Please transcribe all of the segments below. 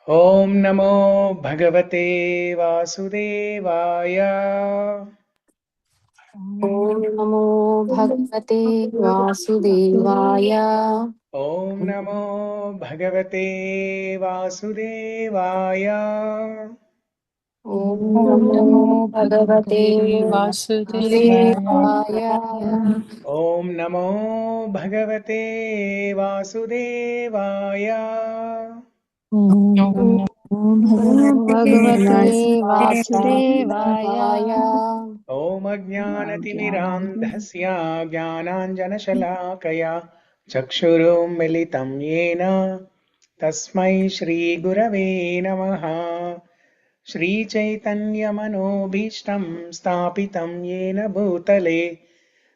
Om Namo Bhagavate Vasudevaya. Om Namo Bhagavate Vasudevaya. Om Namo Bhagavate Vasudevaya. Om Om Namo Namo Bhagavate Bhagavate Vasudevaya. Vasudevaya. Om Namo Bhagavate Vasudevaya. Om Om Namo Namo Bhagavate Vasudevaya. Vasudevaya. Om Ajnanaतिमिरान्धस्य ज्ञानाञ्जनशलाकया चक्षुरुं मिलितं येन तस्मै श्रीगुरवे नमः। श्रीचैतन्यमनोभीष्टं स्थापितं येन भूतले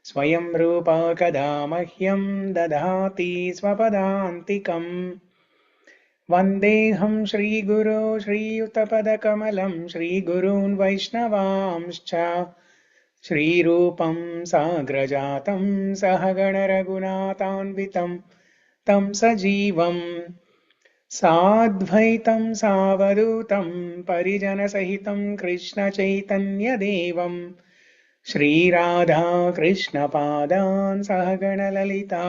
स्वयं रूपा कदा मह्यं ददाति स्वपदान्तिकम्। वन्देऽहं श्रीगुरो श्रीयुतपदकमलं श्रीगुरून् वैष्णवांश्च श्रीरूपं साग्रजातं सहगणरघुनाथान्वितं तं सजीवं साद्वैतं सावधूतं परिजनसहितं कृष्णचैतन्यदेवं श्रीराधाकृष्णपादान् सहगणललिता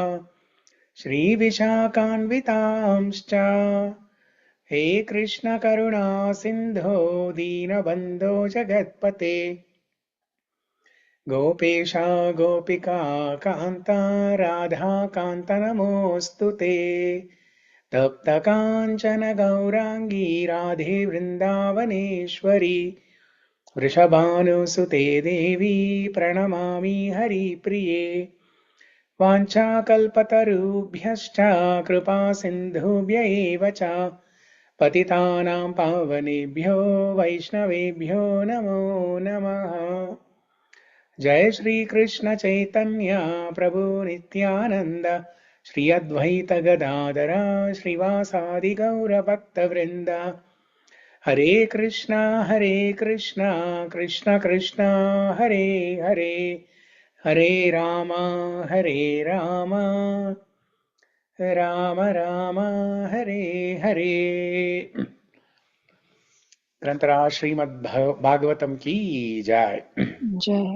श्रीविशाखान्वितांश्च हे कृष्ण करुणा सिन्धो दीनबन्धो जगत्पते गोपेश गोपिका कान्ता राधाकान्त नमोऽस्तु ते तप्तकाञ्चन गौराङ्गी राधे वृन्दावनेश्वरी वृषभानुसुते देवी प्रणमामि हरिप्रिये वाञ्छाकल्पतरुभ्यश्च कृपासिन्धुभ्य एव च पतितानां पावनेभ्यो वैष्णवेभ्यो नमो नमः। जय श्री कृष्ण चैतन्य प्रभु नित्यानंद श्री अद्वैत गदाधर श्रीवासादि गौर भक्तवृंद हरे कृष्णा कृष्ण कृष्णा हरे हरे हरे राम राम राम हरे हरे। ग्रंथराज श्रीमद् भागवतम की जय। Jai.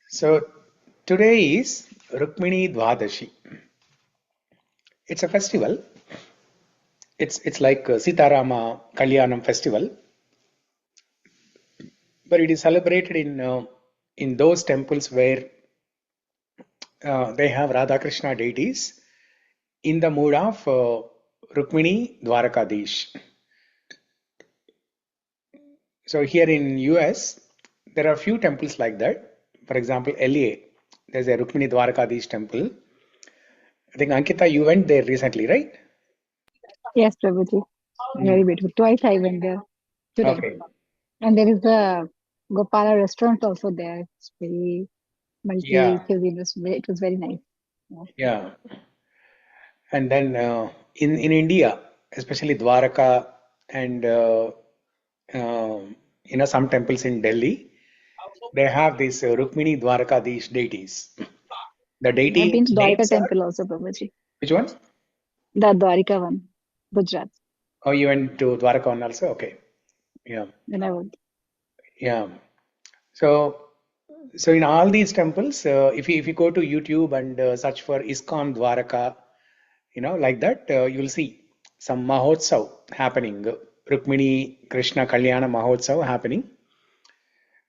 So today is Rukmini Dvadashi. It's a festival. It's like Sitarama Kalyanam festival, but it is celebrated in those temples where they have Radha Krishna deities in the mood of Rukmini Dwarakadish. So here in US, there are few temples like that. For example, LA, there's a Rukmini Dwarakadish temple. I think Ankita, you went there recently, right? Yes, Prabhuji. Mm. Very beautiful. Twice I went there today. Okay. And there is a Gopala restaurant also there. It's very Yeah. multi-cuisine. It was very nice. Yeah. Yeah. And then in India, especially Dwaraka and some temples in Delhi, they have these Rukmini Dwarakadish deities. The I've deity been to Dwarka names are temple also, Prabhuji. which ones? The Dwarika one, Gujarat. Oh, you went to Dwaraka one also? Okay. Yeah. When I went. Yeah. So so in all these temples, if you go to YouTube and search for ISKCON Dwaraka, like that, you'll see some Mahotsav happening, Rukmini Krishna Kalyana Mahotsav happening.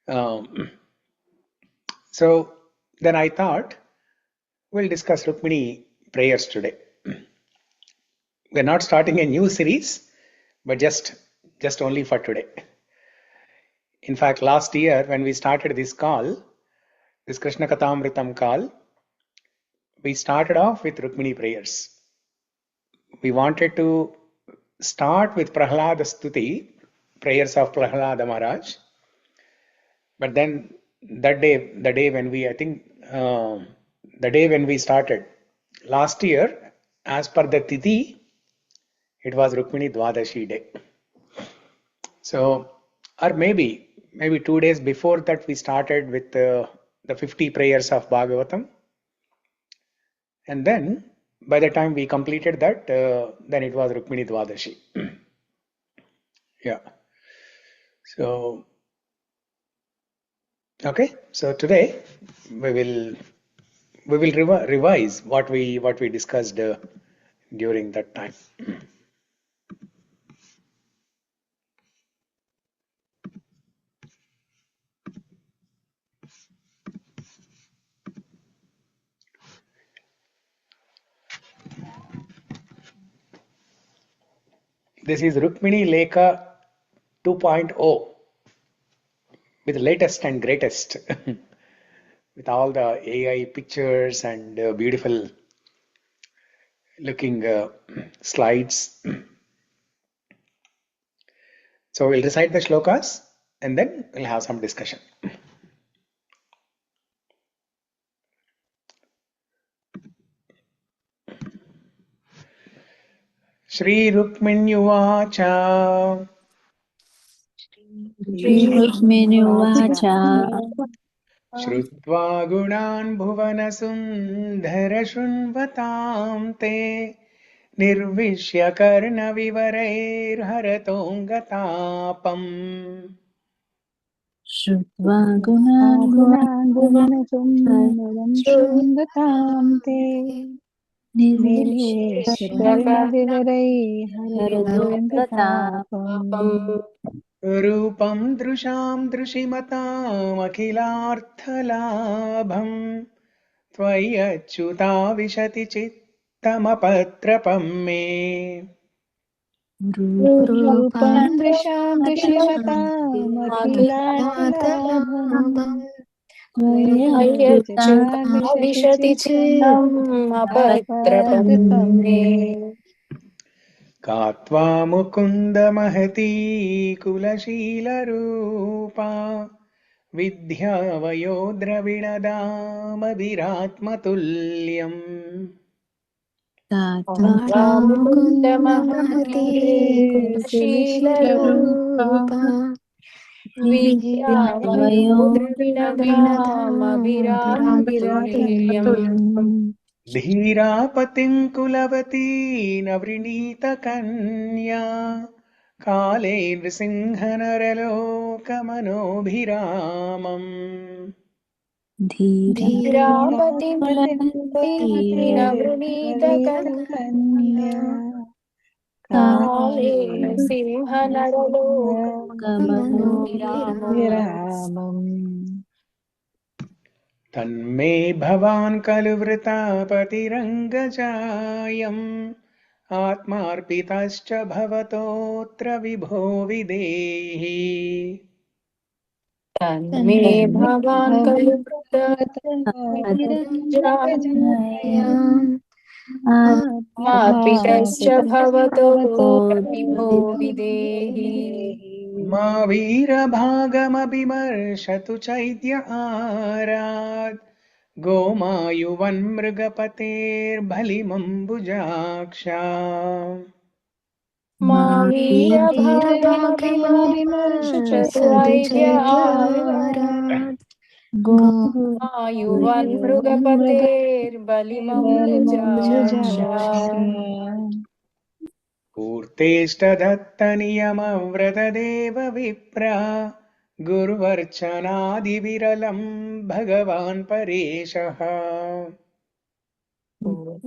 Um, so then I thought we'll discuss Rukmini prayers today. We're not starting a new series, but just only for today. In fact, last year when we started this call, this Krishna Kathamritam call, we started off with Rukmini prayers. We wanted to start with Prahlada Stuti, prayers of Prahlada Maharaj. But then the day when we, I think, the day when we started last year, as per the Tithi, it was Rukmini Dwadashi day. So, or maybe 2 days before that we started with the 50 prayers of Bhagavatam, and then by the time we completed that, then it was Rukmini Dvadashi. Yeah. So, okay. So today we will revise what we discussed during that time. This is Rukmini Lekha 2.0 with the latest and greatest, with all the AI pictures and beautiful looking slides. So we'll recite the shlokas and then we'll have some discussion. Sri Rukminyuvacha Shrutva gunan bhuvana sundhara shunvatam te nirvishya karna vivarair haratongataapam. Shrutva gunan Shundatam te Nirvishyakarnavivarai Haratongataapam Rupam drusham drushimatam akhilarthalabham Tvayachyuta vishati chittamapatrapam me. Rupam Drisham Drishimatam Akhilarthalabham Tvayachyuta Vishati Chittam Apatrapam me Katva mukunda mahati kulashila rupa Vidya vayodra vinadama viratmatulyam. Mukunda Mahati Kulashila Vidyavayodravinatham Dhīrāpatim kulavati navrinīta kanya Kāle nrsimhanaralokamanobhiramam. Dhīrāpatim Navrinītakanya Kāle Kāle Simhanaralokamanobhiramam Viramam Tanme bhavan kalvrita patirangajayam Atmarpitascha bhavatotra vibho videhi. Tanme Bhavan Kalupata Jayam Atmarpitascha Bhavato Vibho Videhi Ma vira bhagamabhimarshatu chaitya arad Gomayuvan mrigapater bhalimambujaksha. Mavira Viramabhimarsatu Bhagavatam Chaitya Gomayuvan Mrugapater Balimam Bujaksha Purteshtadatta vipra Gurvarchanadiviralam Bhagavan Pareshaha.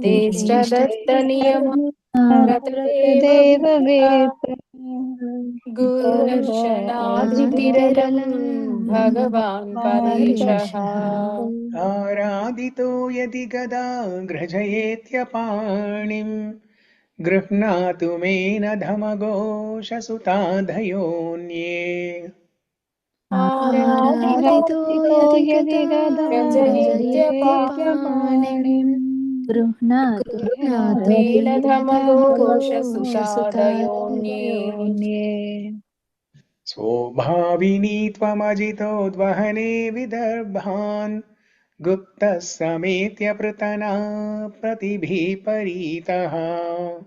Teshtadattaniyam Pratadeva Pratadeva Vipra Vipra Gurvarshanaadhiviralam Bhagavan Pareshaha Aradito yadi gada grajayetyapanim Grihnatu mena dhamaghosha sutadhayonye. Aradito Aradito Yadigata yadi gada Rajayitya Rajayityapanim Panim Grihnato Menadhamagosha Sutadayonye Sutadayonye Svobhavini tvamajito dvahane vidarbhan Gupta sametya pratana pratibhi paritaha.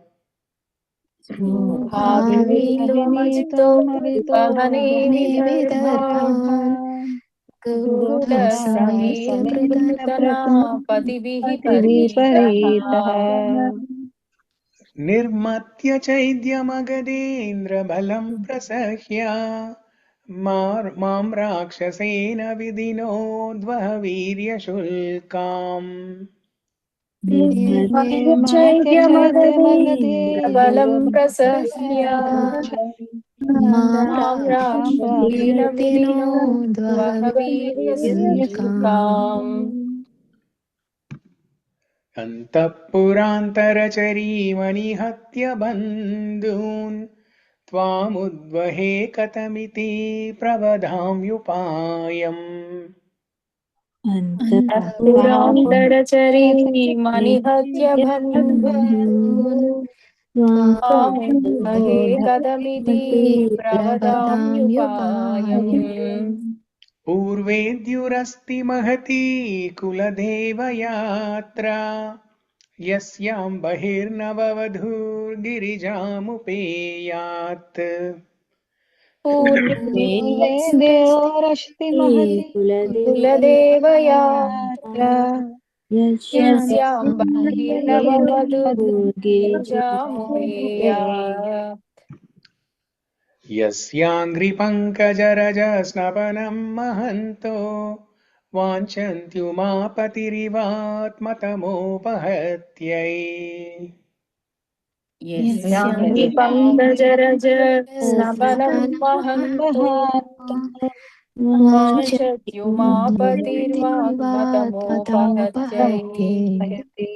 भाविनीतो मवितो वहने वहने विदर्भान् विदर्भान् गूढसमीतपृतना पतिभिः विपरीतः परीतः निर्मत्य चैद्यमगधेन्द्रबलं प्रसह्य मां राक्षसेन विधिनोद्वहवीर्यशुल्काम् निर्मत्य चैद्यमगधीन्द्रबलं प्रसह्य प्रसह्य मां राक्षसेन विधिनो वहवीर्यशुल्काम् अन्तःपुरान्तरचरीमनिहत्य बन्धून् त्वामुद्वहे कथमिति प्रवधाम्युपायम् पुरान्तरचरीमनिहत्य बन्धून् त्वामुद्वहे कथमिति प्रवदाम्युपायम् पूर्वेद्युरस्ति महती कुलदेवयात्रा यस्यां बहिर्नववधूर्गिरिजामुपेयात् पूर्वे पूर्वे देवरश्ति महति कुलदेवयात्रा यस्यां बहिर्नववधूर्गिरिजामुपेया बहिर्नववधूर्गिरिजामुपेया यस्याङ्घ्रिपङ्कजरजस्नपनं महन्तो वाञ्छन्त्युमापतिरिवात्मतमोपहत्यै यस्यां विपङ्कजरज स्नपनं वहन्तो वाञ्छत्युमापतिर्वात्मतमोपहत्यै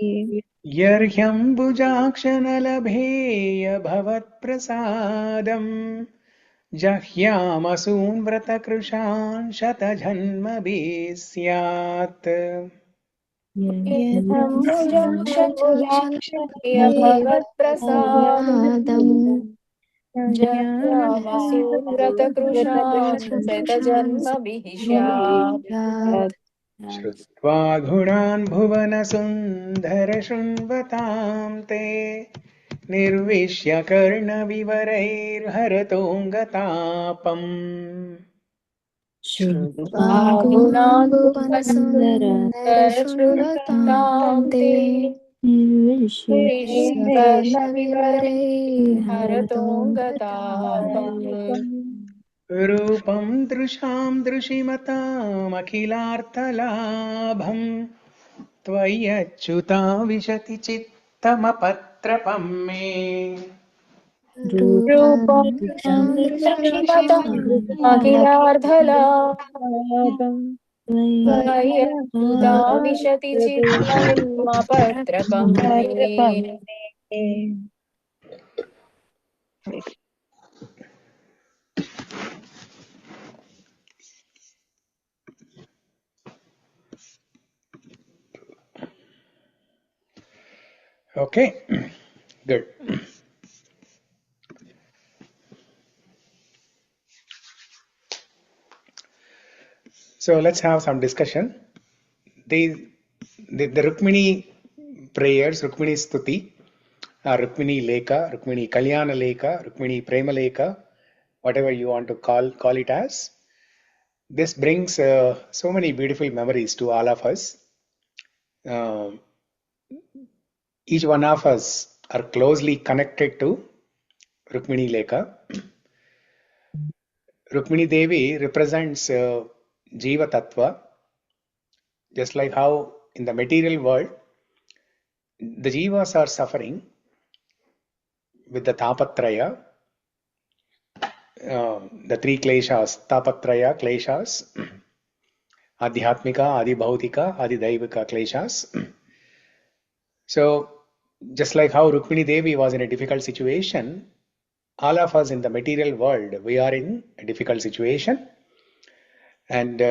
यर्ह्यम्बुजाक्षनलभेयभवत्प्रसादम् जह्यामसून् व्रतकृशान् शतजन्मभिः स्यात् भगवत्प्रसादम् जह्यामसूव्रतकृशान् शतजन्मभिः स्यात् श्रुत्वा गुणान् भुवनसुन्दरशृण्वतां ते निर्विश्य कर्णविवरैर्हरतोऽङ्गतापम् श्रुत्वा गुणान् भुवनसुन्दरशृण्वतां ते निर्विश्य कर्णविवरैर्हरतोऽङ्गतापम् रूपं दृशां दृशिमतामखिलार्थलाभम् त्वय्यच्युता विशति चित्तमपत्रपं मे रूपं दृशिमताम् अखिलार्धलाभम् त्वय्यच्युता विशति चित्तमपत्रपं मे Okay, good. So let's have some discussion. The Rukmini prayers, Rukmini Stuti, Rukmini Leka, Rukmini Kalyana Leka, Rukmini Prema Leka, whatever you want to call it as. This brings so many beautiful memories to all of us. Each one of us are closely connected to Rukmini Leka. Rukmini Devi represents Jīvātma, just like how in the material world the Jivas are suffering with the Tapatraya, the three kleshas, Tapatraya kleshas, Adhyatmika, Adibhautika, Adidaivika kleshas. So, just like how Rukmini Devi was in a difficult situation, all of us in the material world, we are in a difficult situation, and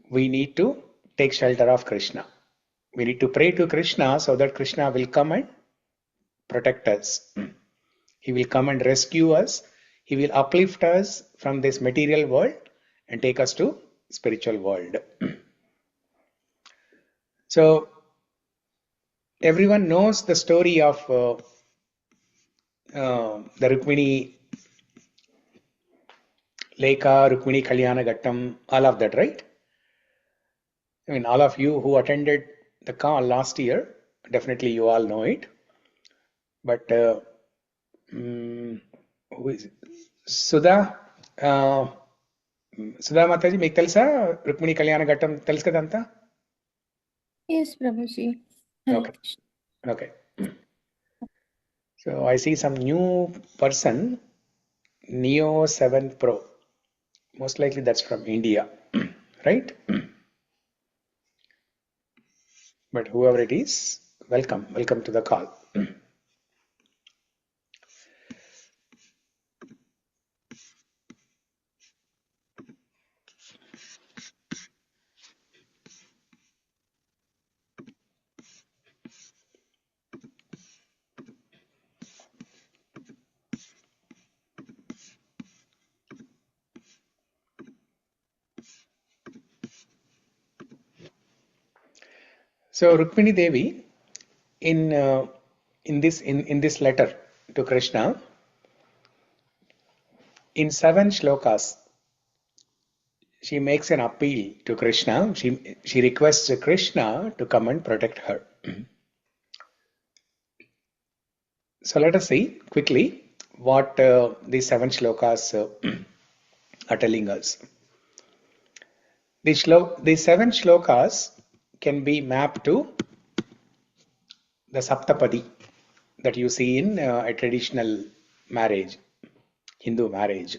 we need to take shelter of Krishna. We need to pray to Krishna so that Krishna will come and protect us. He will come and rescue us. He will uplift us from this material world and take us to spiritual world. So everyone knows the story of the Rukmini Leka, Rukmini Kalyana Gattam, all of that, right? I mean, all of you who attended the call last year, definitely you all know it. But who is it? Sudha, Sudha Mataji, మీకు తెలుసా రుక్మిణి కళ్యాణ ఘట్టం తెలుసు కదంతా? Yes, Prabhuji. Hare Okay. Krishna. Okay. So I see some new person, Neo 7 Pro. Most likely that's from India, right? But whoever it is, welcome to the call. So Rukmini Devi, in this letter to Krishna, in 7 shlokas, she makes an appeal to Krishna. She requests Krishna to come and protect her. So let us see quickly what these 7 shlokas are telling us. These 7 shlokas can be mapped to the Saptapadī that you see in a traditional marriage, Hindu marriage.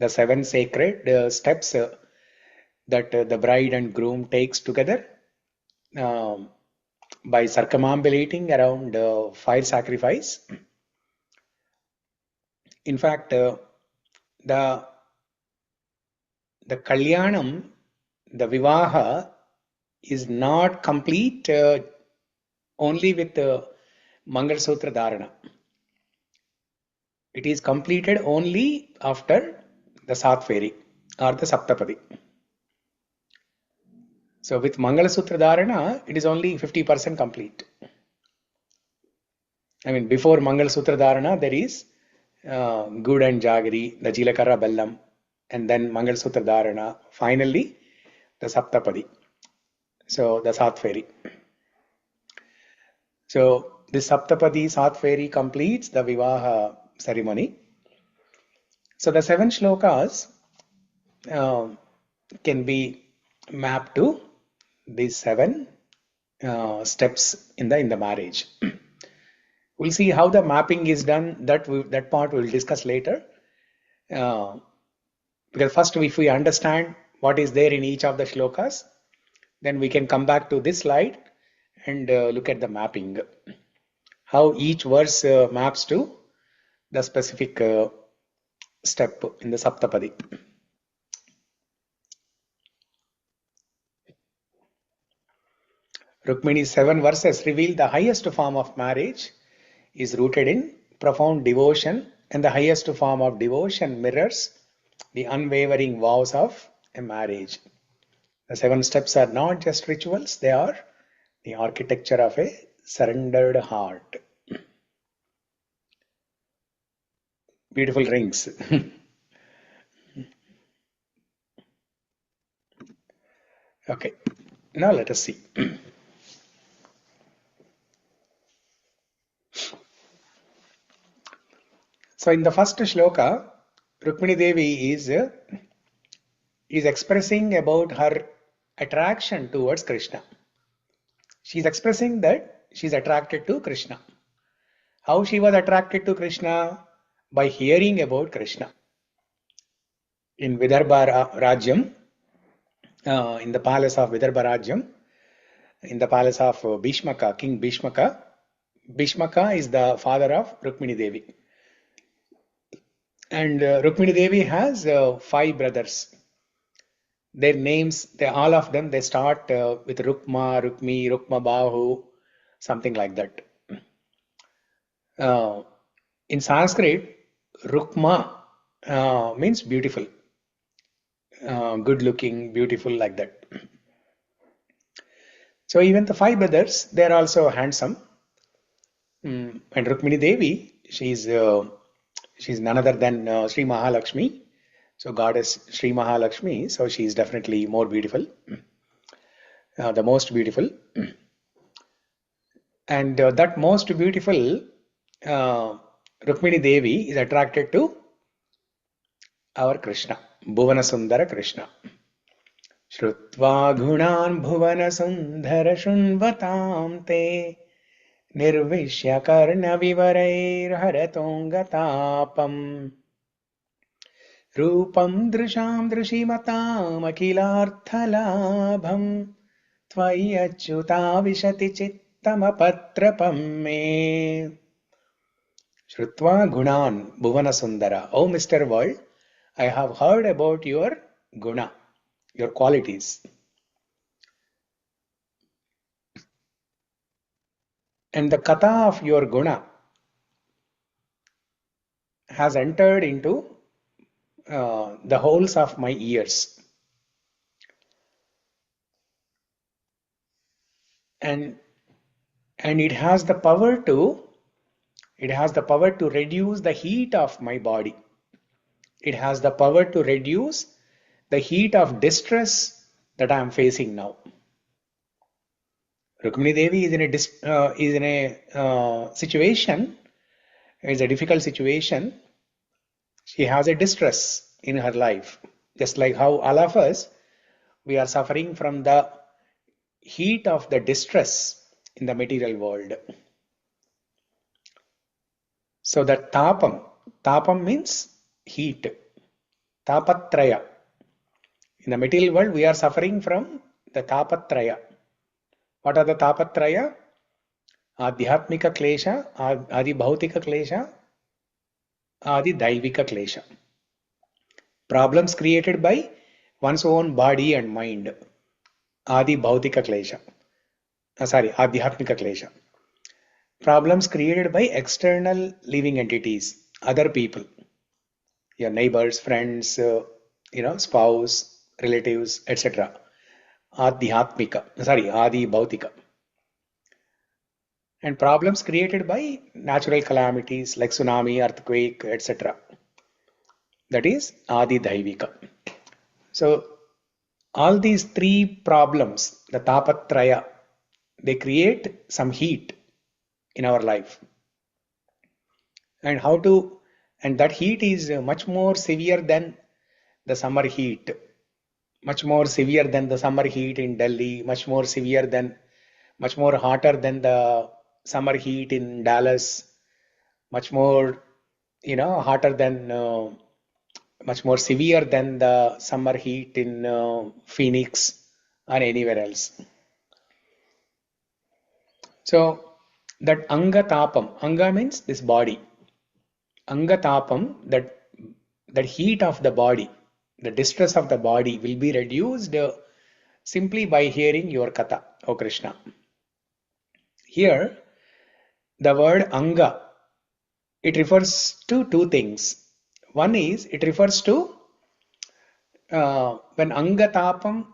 The 7 sacred steps that the bride and groom takes together by circumambulating around fire sacrifice. In fact, the Kalyanam, the Vivaha, is not complete only with Mangal Sutra Dharana. It is completed only after the Satveri or the Saptapadī. So with Mangala Sutra Dharana, it is only 50% complete. I mean, before Mangala Sutra Dharana, there is Gud and Jagari, the Jilakara Bellam, and then Mangala Sutra Dharana. Finally, the Saptapadī. So the Satveri. So this Saptapadī Satveri completes the Vivaha ceremony. So the 7 shlokas can be mapped to these 7 steps in the marriage. We'll see how the mapping is done. That part we'll discuss later. Because first, if we understand what is there in each of the shlokas, then we can come back to this slide and look at the mapping. How each verse maps to the specific step in the Saptapadī. Rukmini's 7 verses reveal the highest form of marriage is rooted in profound devotion, and the highest form of devotion mirrors the unwavering vows of a marriage. The 7 steps are not just rituals, they are the architecture of a surrendered heart. Beautiful rings. Okay, now let us see. So in the first shloka, Rukmini Devi is expressing about her attraction towards Krishna. She is expressing that she is attracted to Krishna. How she was attracted to Krishna? By hearing about Krishna. In Vidarbha Rajyam, in the palace of Vidarbha Rajyam, in the palace of Bhishmaka, King Bhishmaka. Bhishmaka is the father of Rukmini Devi. And Rukmini Devi has 5 brothers. Their names, all of them, they start with Rukma, Rukmi, Rukma Bahu, something like that. In Sanskrit, Rukma means beautiful, good looking, beautiful, like that. So even the 5 brothers, they are also handsome. And Rukmini Devi, she's none other than Sri Mahalakshmi. So goddess Sri Mahalakshmi. So she is definitely more beautiful, the most beautiful. And that most beautiful Rukmini Devi is attracted to our Krishna, Bhuvana Sundara Krishna. Shrutva gunan bhuvana sundara shunvatam te nirvishya karna vivarair haratongatapam rupam drisham drishimatam akilarthalabham tvayachyuta vishati chittamapatrapam me. Shrutva gunan bhuvana sundara. Oh Mr. World, I have heard about your guna, your qualities. And the katha of your guna has entered into the holes of my ears. And it has the power to reduce the heat of my body. It has the power to reduce the heat of distress that I am facing now. Rukmini Devi is in a situation. It's a difficult situation. She has a distress in her life, just like how all of us, we are suffering from the heat of the distress in the material world. So that tapam means heat, tapatraya. In the material world, we are suffering from the tapatraya. What are the tapatraya? Adhyatmika klesha, adi bhautika klesha, adi daivika klesha. Problems created by one's own body and mind. Adi bhautika klesha. Adhyatmika klesha. Problems created by external living entities, other people, your neighbors, friends, spouse, relatives, etc. Adi bhautika. And problems created by natural calamities like tsunami, earthquake, etc. That is Adi Daivika. So all these three problems, the tapatraya, they create some heat in our life. And that heat is much more severe than the summer heat, much more severe than the summer heat in Delhi, much more hotter than the summer heat in Dallas, much more, hotter than, much more severe than the summer heat in Phoenix or anywhere else. So that anga tapam, anga means this body. Anga tapam, that heat of the body, the distress of the body will be reduced simply by hearing your katha, O Krishna. Here, the word anga, it refers to two things. One is, it refers to when anga tapam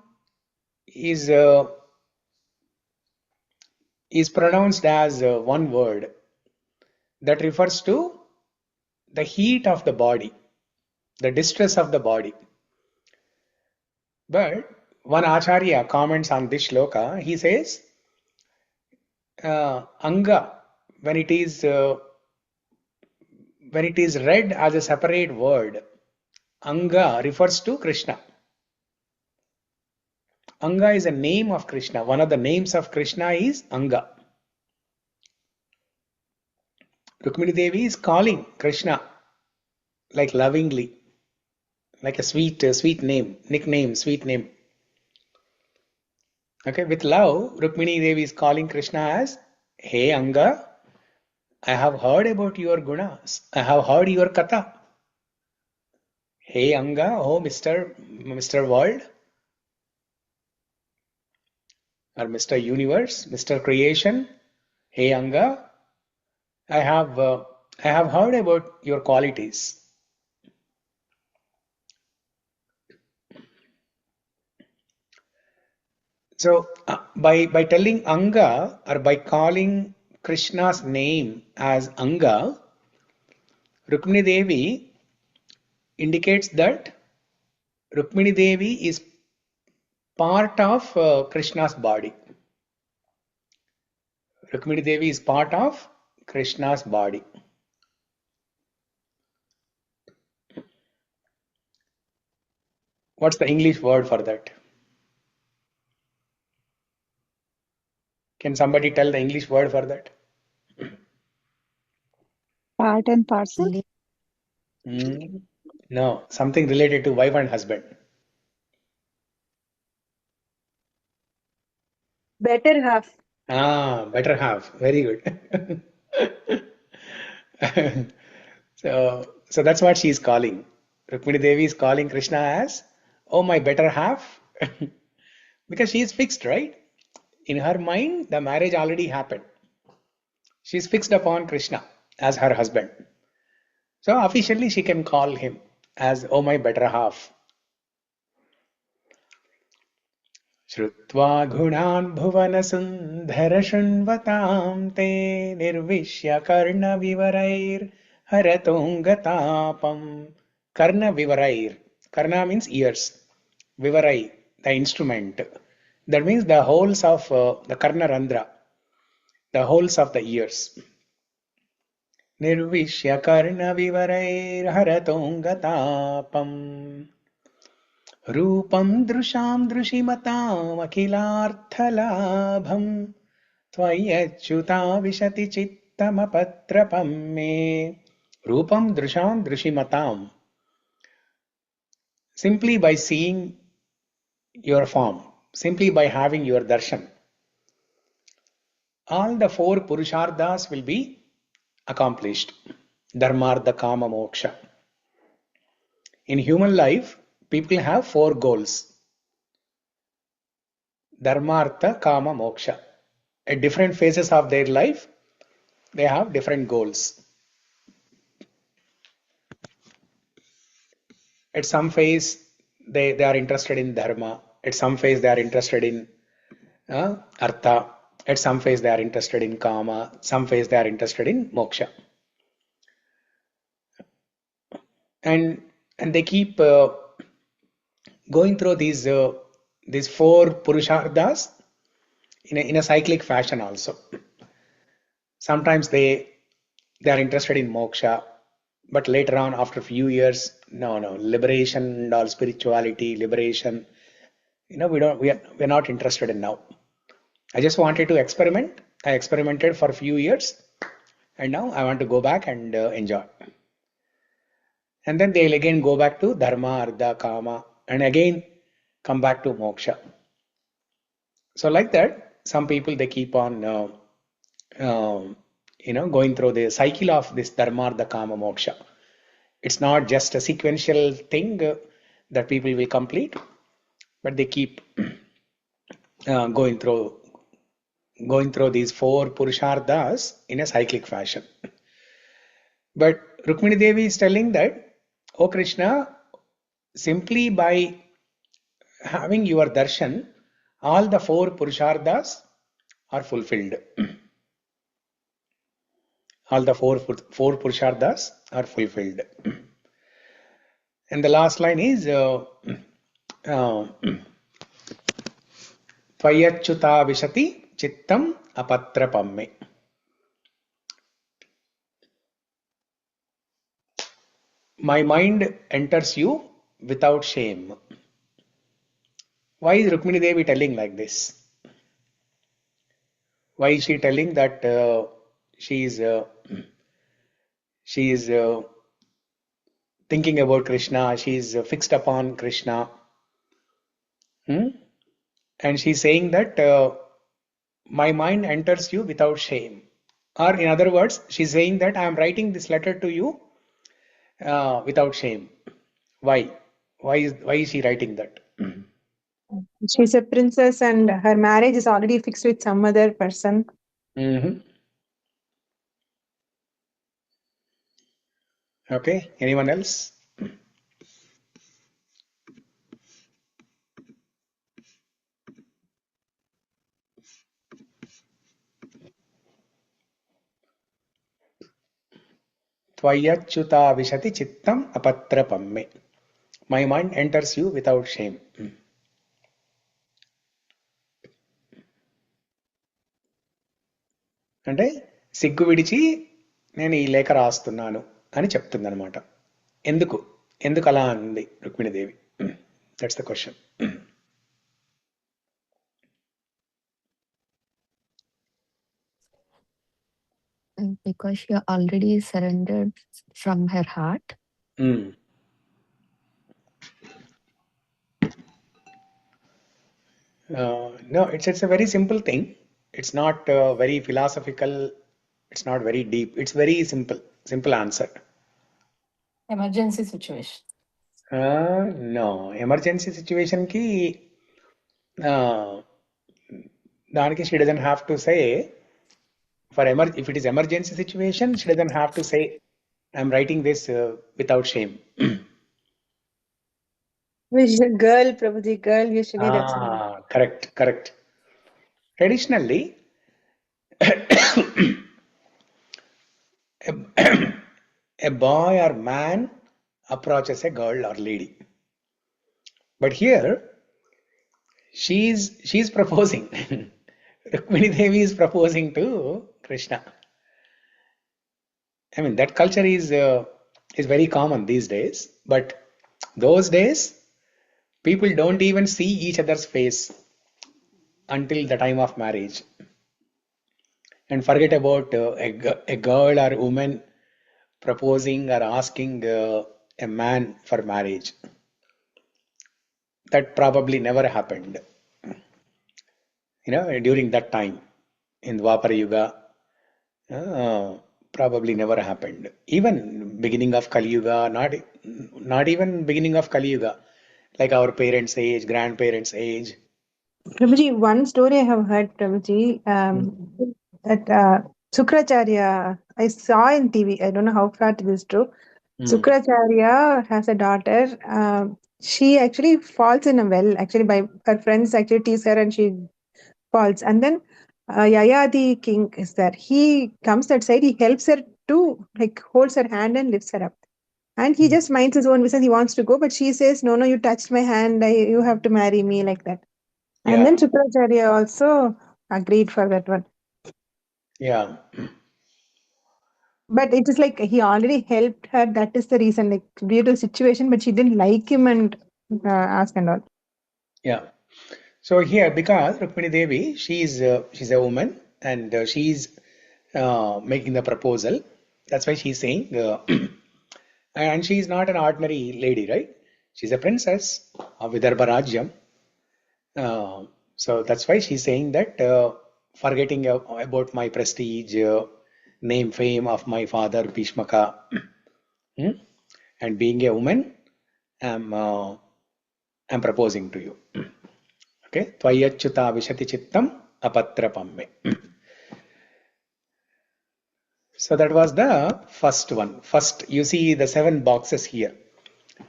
is pronounced as one word, that refers to the heat of the body, the distress of the body. But one Acharya comments on this shloka. He says, anga, when it is read as a separate word, anga refers to Krishna. Anga is a name of Krishna. One of the names of Krishna is Anga. Rukmini Devi is calling Krishna like lovingly, like a sweet name, nickname, sweet name. Okay, with love, Rukmini Devi is calling Krishna as, Hey Anga, I have heard about your gunas. I have heard your katha. Hey Anga, oh Mr. World, or Mr. Universe, Mr. Creation. Hey Anga, I have heard about your qualities. So by telling Anga, or by calling Krishna's name as Anga, Rukmini Devi indicates that Rukmini Devi is part of Krishna's body. Rukmini Devi is part of Krishna's body. What's the English word for that? Can somebody tell the English word for that? Part and parcel. No, something related to wife and husband. Better half. Better half. Very good. So that's what she is calling. Rukmini Devi is calling Krishna as, oh, my better half. Because she is fixed, right? In her mind, the marriage already happened. She is fixed upon Krishna as her husband. So officially she can call him as, oh, my better half. Shrutva ghunān bhuvana sundhara shunvatam te nirvishya karna vivarair haratongatapam. Karna vivarair. Karna means ears. Vivarai, the instrument. That means the holes of the karna randhra, the holes of the ears. Nirvishya karna vivarair haratongatapam. Rupam drusham drushimatam akhilarthalabham tvayachyuta vishati chittamapatrapam me. Rupam drusham drushimatam. Simply by seeing your form, simply by having your darshan, all the four purusharthas will be accomplished. Dharmartha, kama, moksha. In human life, people have four goals. Dharmartha, kama, moksha. At different phases of their life, they have different goals. At some phase, they are interested in dharma. At some phase, they are interested in artha. At some phase, they are interested in kama. Some phase, they are interested in moksha. And they keep going through these four purusharthas in a cyclic fashion also. Sometimes they are interested in moksha, but later on, after a few years, no, liberation and all, spirituality, liberation, we're not interested in now. I just wanted to experiment. I experimented for a few years, and now I want to go back and enjoy. And then they'll again go back to dharma, artha, kama, and again come back to moksha. So like that, some people, they keep on going through the cycle of this dharma, artha, kama, moksha. It's not just a sequential thing that people will complete, but they keep going through these four purusharthas in a cyclic fashion. But Rukmini Devi is telling that, oh Krishna, simply by having your darshan, all the four purusharthas are fulfilled. All the four purusharthas are fulfilled. And the last line is Tvayachyuta vishati chittam apatrapamme. My mind enters you without shame. Why is Rukmini Devi telling like this? Why is she telling that she is thinking about Krishna, she is fixed upon Krishna? And she's saying that my mind enters you without shame. Or in other words, she's saying that I am writing this letter to you without shame. Why? Why is she writing that? She's a princess and her marriage is already fixed with some other person. Okay, anyone else? Tvayachyuta vishati chittam apatrapamme. My mind enters you without shame. అంటే సిగ్గు విడిచి నేను ఈ లేఖ రాస్తున్నాను అని చెప్తుంది అనమాట. ఎందుకు ఎందుకు అలా అంది Rukmini Devi? That's the question. Because she already surrendered from her heart. No, it's a very simple thing. It's not very philosophical. It's not very deep. It's very simple answer. Emergency situation. No, emergency situation ki దానికి she doesn't have to say. If it is emergency situation, she doesn't have to say, I'm writing this without shame. Which is a girl, Prabhuji, girl usually that's Correct. Traditionally, a boy or man approaches a girl or lady. But here, she's proposing. Rukmini Devi is proposing to Krishna. I mean, that culture is very common these days. But those days, people don't even see each other's face until the time of marriage. And forget about a girl or woman proposing or asking a man for marriage. That probably never happened. During that time in Dwapara Yuga, probably never happened. Even beginning of Kali Yuga, not even beginning of Kali Yuga, like our parents' age, grandparents' age. Prabhuji, one story I have heard, Prabhuji, that Sukracharya, I saw in TV, I don't know how far it is true. Sukracharya has a daughter. She actually falls in a well, actually by her friends actually tease her and she falls. And then Yayadi king is there. He comes that side, he helps her to holds her hand and lifts her up. And he just minds his own business, he wants to go, but she says, no, you touched my hand, you have to marry me, like that. And then Sukracharya also agreed for that one. Yeah. But it is like he already helped her. That is the reason, due to the situation, but she didn't like him and ask and all. Yeah. So here, because Rukmini Devi, she's a woman and she's making the proposal. That's why she's saying, and she's not an ordinary lady, right? She's a princess of Vidarbha Rajyam. So that's why she's saying that, forgetting about my prestige, name, fame of my father Bhishmaka, and being a woman, I'm proposing to you. Okay, Tvayachyuta vishati chittam apatrapamme. So that was the first one. First, you see the 7 boxes here,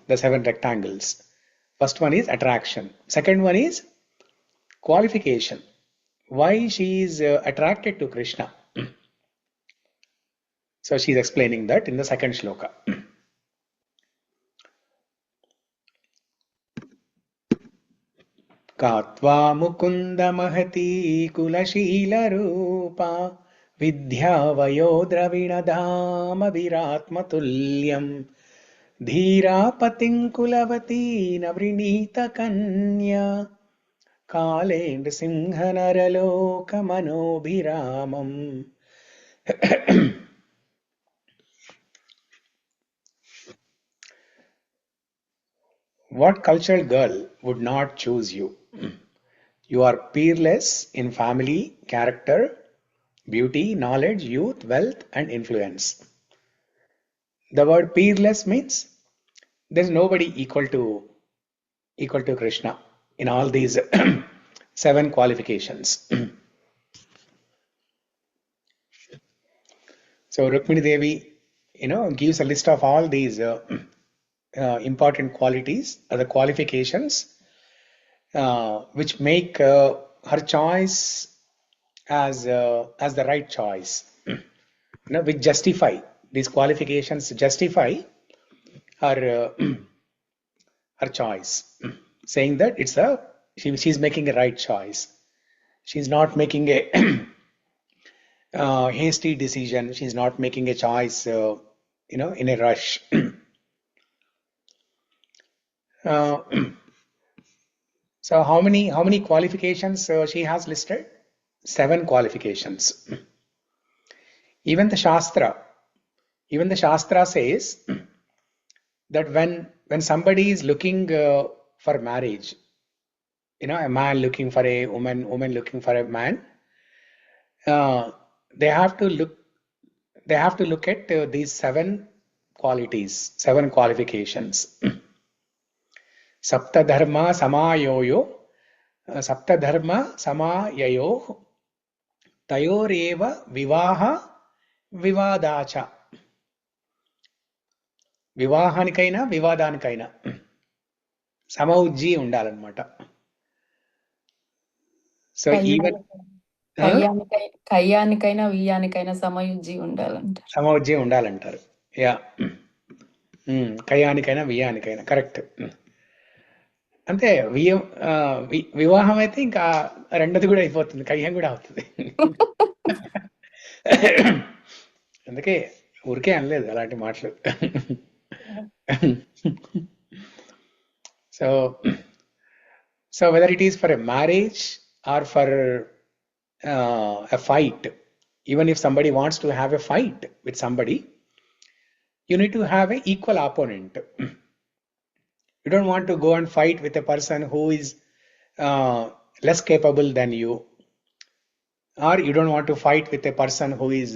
the 7 rectangles. First one is attraction. Second one is qualification. Why she is attracted to Krishna. So she is explaining that in the second shloka. Katva mukunda mahati kulashila rupa vidya vayodravina viratma tulyam dhira patinkulavati navrinita kanya kalend singhanaraloka manobhiramam. What cultural girl would not choose you? You are peerless in family, character, beauty, knowledge, youth, wealth, and influence. The word peerless means there's nobody equal to Krishna in all these 7 qualifications. So Rukmini Devi, gives a list of all these important qualities, the qualifications, which make her choice as the right choice, which justify these qualifications justify her her choice, saying that she's making a right choice. She's not making a hasty decision. She's not making a choice, in a rush. So how many qualifications she has listed? 7 qualifications. Even the Shastra says that when somebody is looking for marriage, a man looking for a woman looking for a man, they have to look at these 7 qualities, 7 qualifications. Saptadharma samayayo tayoreva vivaha vivadacha. వివాహానికైనా వివాదానికైనా సమౌజ్జి ఉండాలన్నమాట. So even కయ్యానికైనా వియ్యానికైనా సమయుజ్జి ఉండాలంటారు. Yeah, కయ్యానికైనా వియ్యానికైనా కరెక్ట్. అంటే వివాహం అయితే ఇంకా రెండోది కూడా అయిపోతుంది, కయ్యం కూడా అవుతుంది. అందుకే ఊరికే అనలేదు అలాంటి మాటలు. So whether it is for a marriage or for a fight, even if somebody wants to have a fight with somebody, you need to have an equal opponent. You don't want to go and fight with a person who is less capable than you, or you don't want to fight with a person who is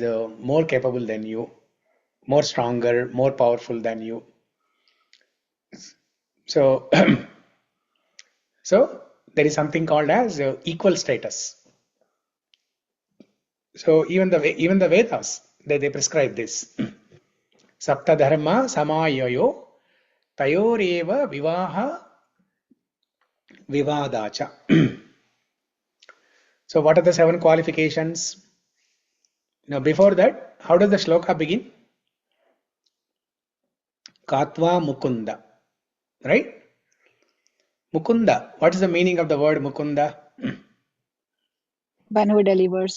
more capable than you, more stronger, more powerful than you. So there is something called as equal status. So even the Vedas, they prescribe this. Saptadharma samayayo tayoreva vivaha vivadacha. So what are the 7 qualifications? Now before that, how does the shloka begin? Katva Mukunda, right? Mukunda. What is the meaning of the word Mukunda? One who delivers.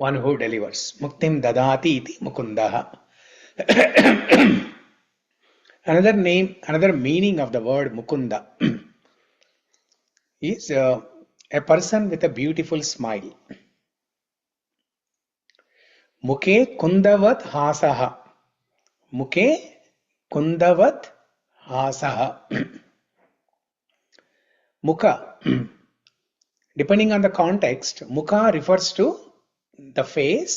One who delivers. Muktim dadati iti Mukundaha. Another meaning of the word Mukunda is a person with a beautiful smile. Mukhe kundavat hasaha. Mukhe kundavat hasaha. Mukha, depending on the context, mukha refers to the face,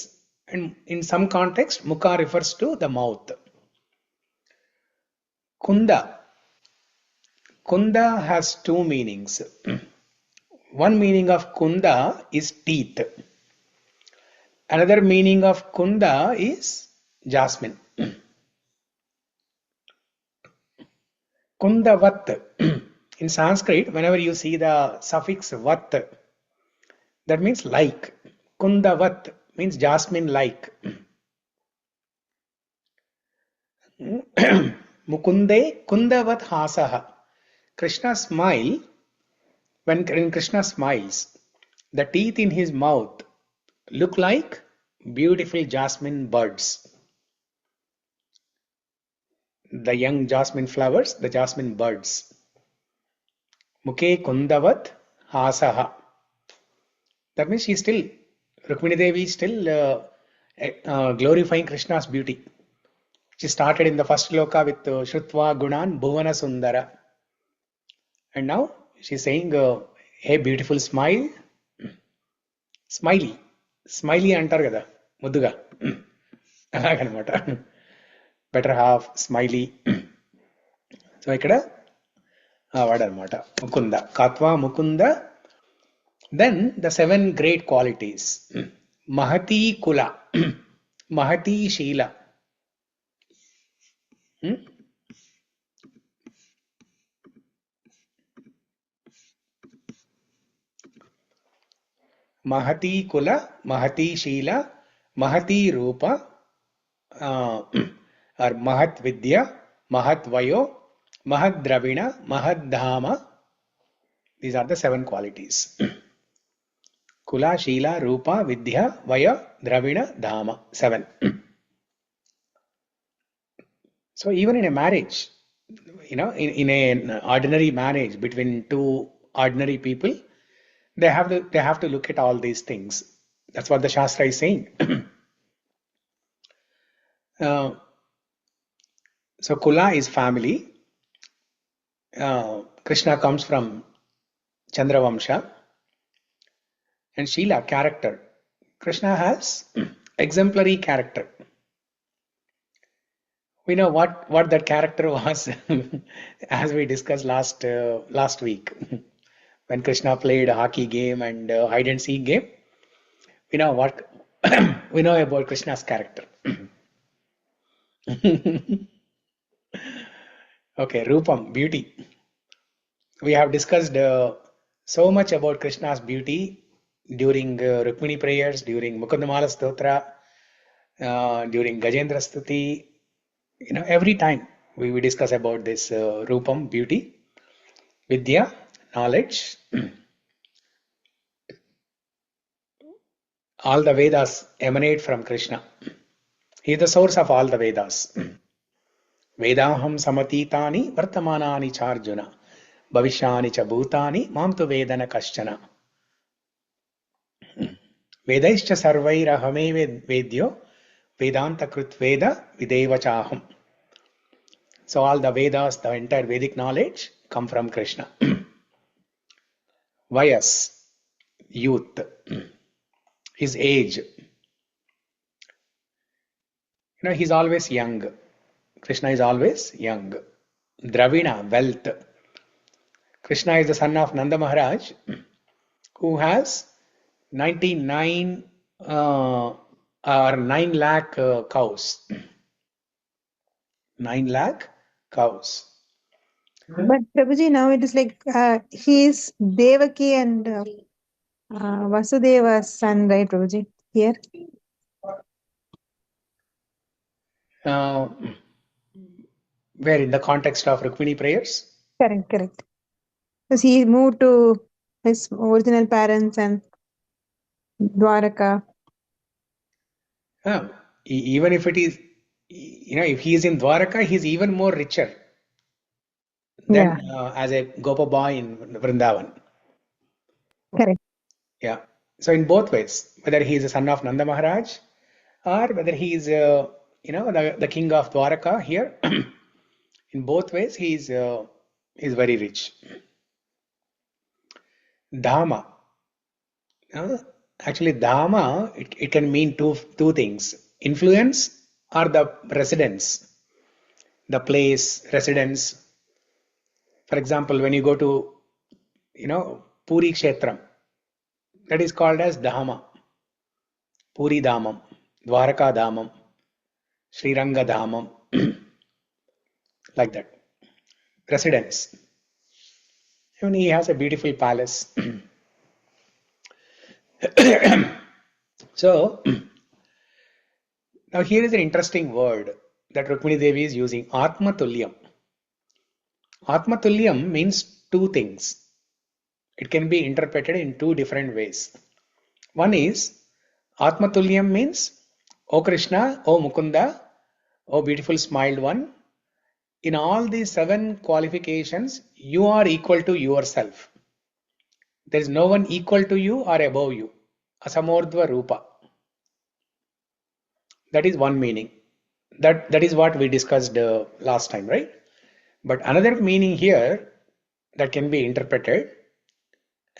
and in some context mukha refers to the mouth. Kunda has 2 meanings. One meaning of kunda is teeth. Another meaning of kunda is jasmine. Kundavat. In Sanskrit, whenever you see the suffix vat, that means like. Kundavat means jasmine like. Mukunde kundavat hasaha. Krishna smile, when Krishna smiles, the teeth in his mouth look like beautiful jasmine buds. The young jasmine flowers, the jasmine buds. Mukhe kundavat hasaha. That means Rukmini Devi is still glorifying Krishna's beauty. She started in the first sloka with Shrutva Gunan Bhuvana Sundara. And now she's saying, hey, beautiful smile. Smiley antar kada, mudduga. Alaganamata. Better half, smiley. So ikkada vadanamata. Mukunda. Katva Mukunda. Then the 7 great qualities. Mahati Kula. Mahati Sheela. Mahati Kula, Mahati Sheela, Mahati Rupa, or Mahat Vidya, Mahat Vayo, Mahat Dravina, Mahat Dhama. These are the 7 qualities. Kula, Shila, Rupa, Vidya, Vaya, Dravina, Dhama. 7. So even in a marriage, in an ordinary marriage between 2 ordinary people, they have to look at all these things. That's what the Shastra is saying. So Kula is family. Krishna comes from Chandravamsha. And Shila, character. Krishna has exemplary character. We know what that character was as we discussed last week when Krishna played a hockey game and hide and seek game. We know what we know about Krishna's character. Okay, Rupam, beauty. We have discussed so much about Krishna's beauty during Rukmini prayers, during Mukundamala Stotra, during Gajendra Stuti. Every time we discuss about this Rupam, beauty, Vidya, knowledge. All the Vedas emanate from Krishna. He is the source of all the Vedas. Vedaham samatitani vartamanani charjuna bhavishyani cha bhutani mam tu vedana kaschana. Vedaischa sarvairahame vedyo vedanta krut veda videva chaham. So all the Vedas, the entire Vedic knowledge come from Krishna. Vayas, youth, his age. He's always young. Krishna is always young. Dravina, wealth. Krishna is the son of Nanda Maharaj, who has 99 or 9 lakh cows. 9 lakh cows. But Prabhuji, now it is like he is Devaki and Vasudeva's son, right, Prabhuji? Here. Where in the context of Rukmini prayers? Correct. Because he moved to his original parents and Dwaraka. Even if it is, if he is in Dwaraka, he is even more richer than as a Gopa boy in Vrindavan. Correct. Yeah. So in both ways, whether he is a son of Nanda Maharaj or whether he is, the king of Dwaraka here, in both ways he is very rich. Dhama. Actually, Dhama, it can mean two things. Influence or the residence. The place, residence. For example, when you go to, Puri Kshetram, that is called as Dhama. Puri Dhamam, Dwaraka Dhamam, Śrīranga Dhamam, like that. Residence. Even he has a beautiful palace. So, now here is an interesting word that Rukmini Devi is using, Atma Tulyam. Atma Tulyam means 2 things. It can be interpreted in 2 different ways. One is, Atma Tulyam means, O Krishna, O Mukunda, O beautiful smiled one, in all these 7 qualifications, you are equal to yourself. There is no one equal to you or above you. Asamordhva Rupa. That is one meaning. That is what we discussed last time, right? But another meaning here that can be interpreted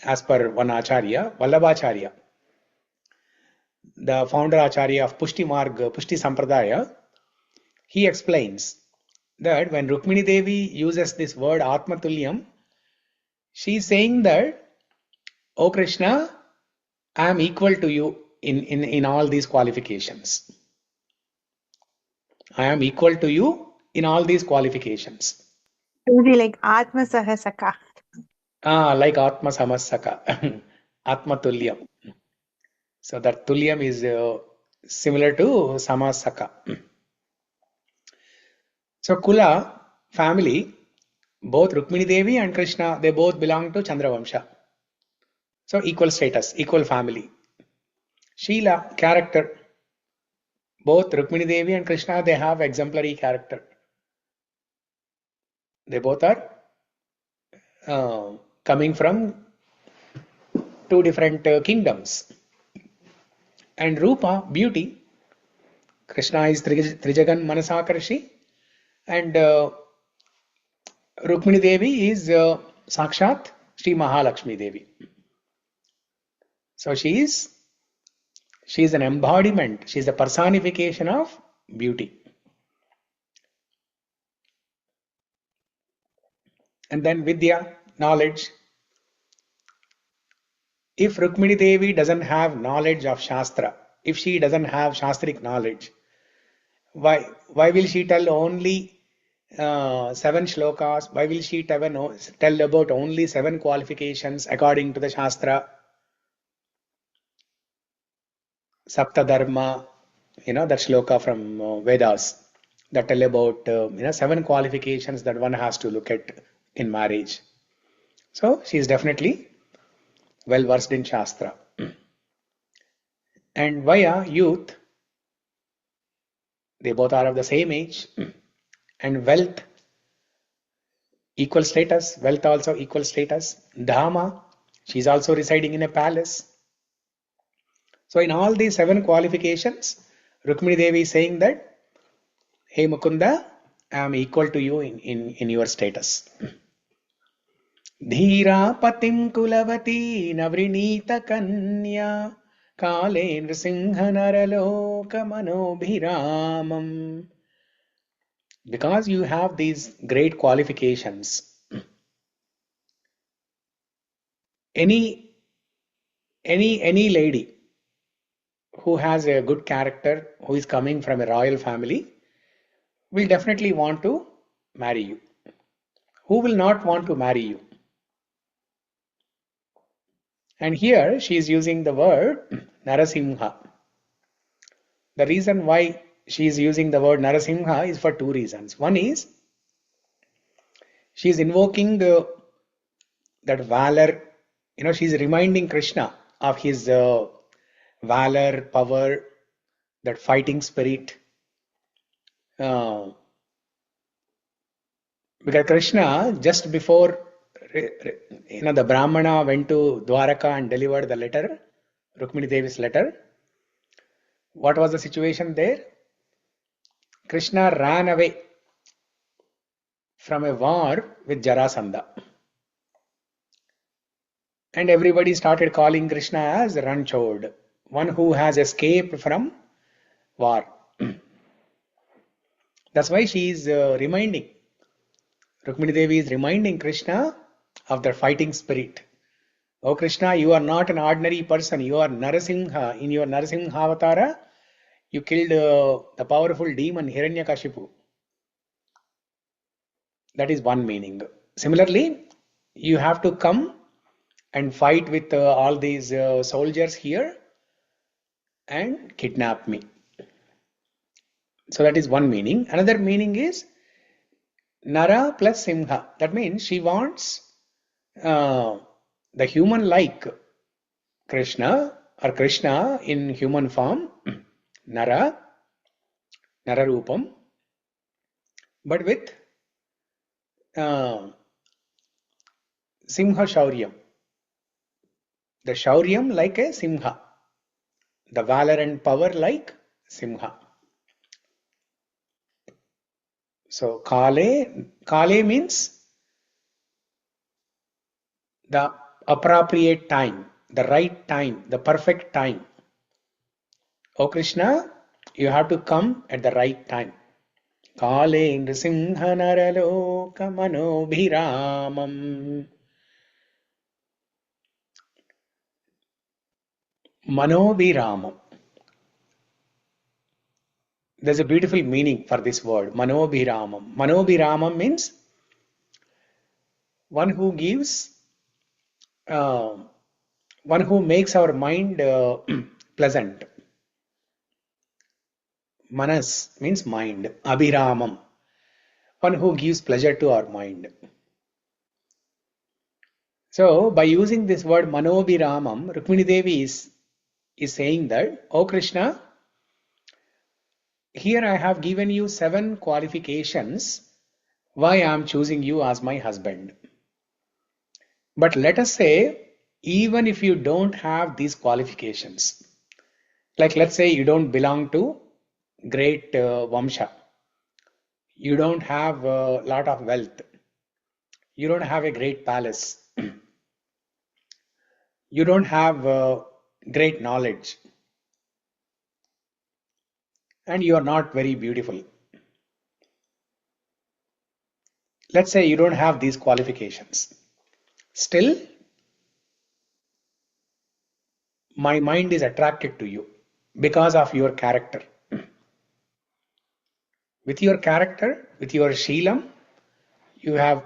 as per one Acharya, Vallabhacharya, the founder Acharya of Pushti Sampradaya, he explains that when Rukmini Devi uses this word Atma Tulyam, she is saying that, O Krishna, I am equal to you in all these qualifications. I am equal to you in all these qualifications. It would be like Atma Sahasaka. Like Atma Samasaka. Atma Tulyam. So that Tulyam is similar to Samasaka. So Kula, family, both Rukmini Devi and Krishna, they both belong to Chandravamsha. So equal status, equal family. Sheela, character. Both Rukmini Devi and Krishna, they have exemplary character. They both are coming from two different kingdoms. And Rupa, beauty. Krishna is Trijagan Manasakarshi, and Rukmini Devi is Sakshat Sri Mahalakshmi Devi. So she is an embodiment. She is the personification of beauty. And then Vidya, knowledge. If Rukmini Devi doesn't have knowledge of Shastra, if she doesn't have Shastric knowledge, why will she tell only 7 shlokas? Why will she tell about only 7 qualifications according to the Shastra? Saptadharma, that shloka from Vedas that tell about 7 qualifications that one has to look at in marriage. So she is definitely well versed in Shastra. And Vaya, youth, they both are of the same age. And wealth, equal status. Wealth also equal status. Dhama, she is also residing in a palace. So in all these 7 qualifications, Rukmini Devi is saying that, hey Mukunda, I am equal to you in your status. Dhira patim kulavati navrinita kanya kale nrsimha naraloka manobhiramam. Because you have these great qualifications, any lady who has a good character, who is coming from a royal family, will definitely want to marry you. Who will not want to marry you? And here she is using the word Narasimha. The reason why she is using the word Narasimha is for 2 reasons. One is she is invoking that valor. She is reminding Krishna of his valor, power, that fighting spirit. Because Krishna, just before the Brahmana went to Dwaraka and delivered the letter, Rukmini Devi's letter, what was the situation there? Krishna ran away from a war with Jarasandha. And everybody started calling Krishna as Ranchod, one who has escaped from war. That's why she is reminding, Rukmini Devi is reminding Krishna of their fighting spirit. Oh Krishna, you are not an ordinary person. You are Narasimha. In your Narasimha avatara, you killed the powerful demon Hiranyakashipu. That is one meaning. Similarly, you have to come and fight with all these soldiers here and kidnap me. So that is one meaning. Another meaning is Nara plus Simha. That means she wants the human-like Krishna or Krishna in human form, Nara Rupam, but with Simha Shauryam. The Shauryam like a Simha. The valor and power like Simha. So Kale means the appropriate time, the right time, the perfect time. Oh Krishna, you have to come at the right time. Kale nrsimha naraloka manobhiramam. Manobhiramam. There's a beautiful meaning for this word, Manobhiramam. Manobhiramam means one who gives, one who makes our mind pleasant. Manas means mind. Abhiramam. one who gives pleasure to our mind. So by using this word Manobhiramam, Rukmini Devi is saying that, oh Krishna, here I have given you 7 qualifications why I am choosing you as my husband. But let us say, even if you don't have these qualifications, like let's say you don't belong to great Vamsha, you don't have a lot of wealth, you don't have a great palace, you don't have great knowledge, and you are not very beautiful. Let's say you don't have these qualifications. Still, my mind is attracted to you because of your character. With your character, with your Sheelam, you have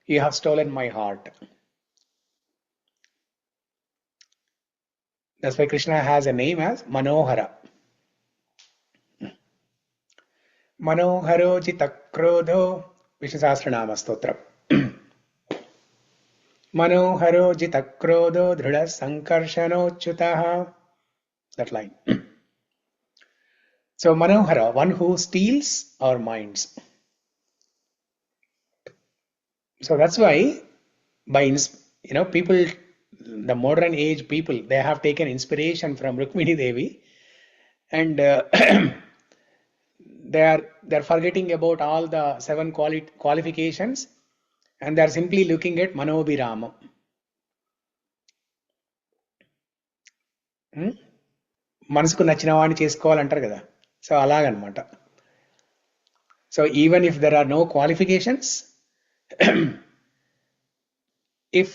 you have stolen my heart. That's why Krishna has a name as Manohara. Manoharo Jitakrodho, Vishnu Sahasranama Stotra. Manoharo Jitakrodho Dhrida Sankarshanochutaha. That line. So Manohara, one who steals our minds. So that's why people, the modern age people, they have taken inspiration from Rukmini Devi, and they're forgetting about all the 7 qualifications, and they're simply looking at Manobhirama. మనసుకు నచ్చిన వాడిని చేసుకోవాలంటారు కదా, so అలాగనమాట. So even if there are no qualifications, if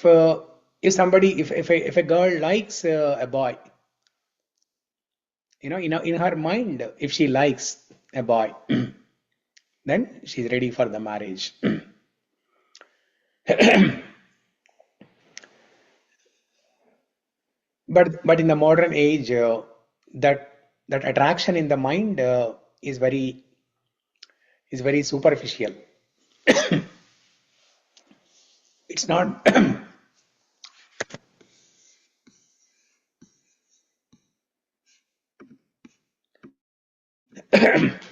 a girl likes a boy, in her mind, if she likes a boy, then she's ready for the marriage. But in the modern age, that attraction in the mind is very superficial. It's not.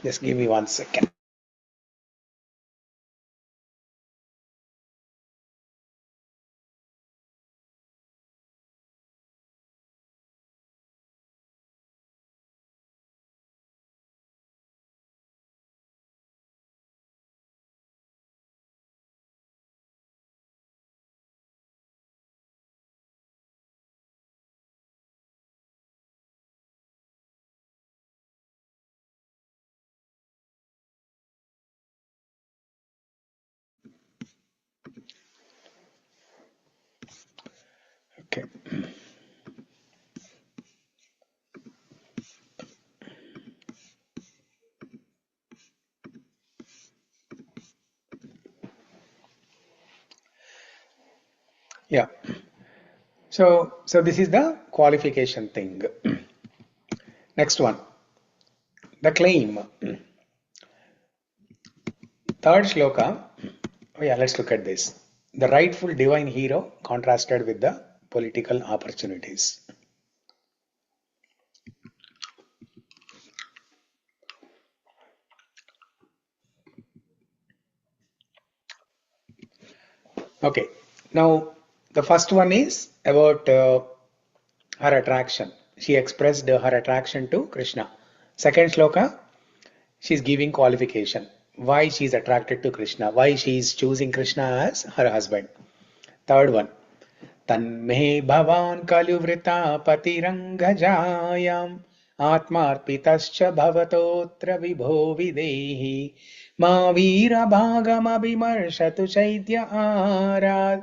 Just give me 1 second. Okay. Yeah. So this is the qualification thing. Next one, the claim. Third shloka. Oh yeah, let's look at this. The rightful divine hero contrasted with the political opportunities. Okay, now the first one is about her attraction. She expressed her attraction to Krishna. Second shloka, she's giving qualification. Why she's attracted to Krishna, why she's choosing Krishna as her husband. Third one, Tanme bhavan kaluvrita patirangajayam atmarpitascha bhavatotra vibho videhi ma vira bhagam abhimarshatu chaitya arad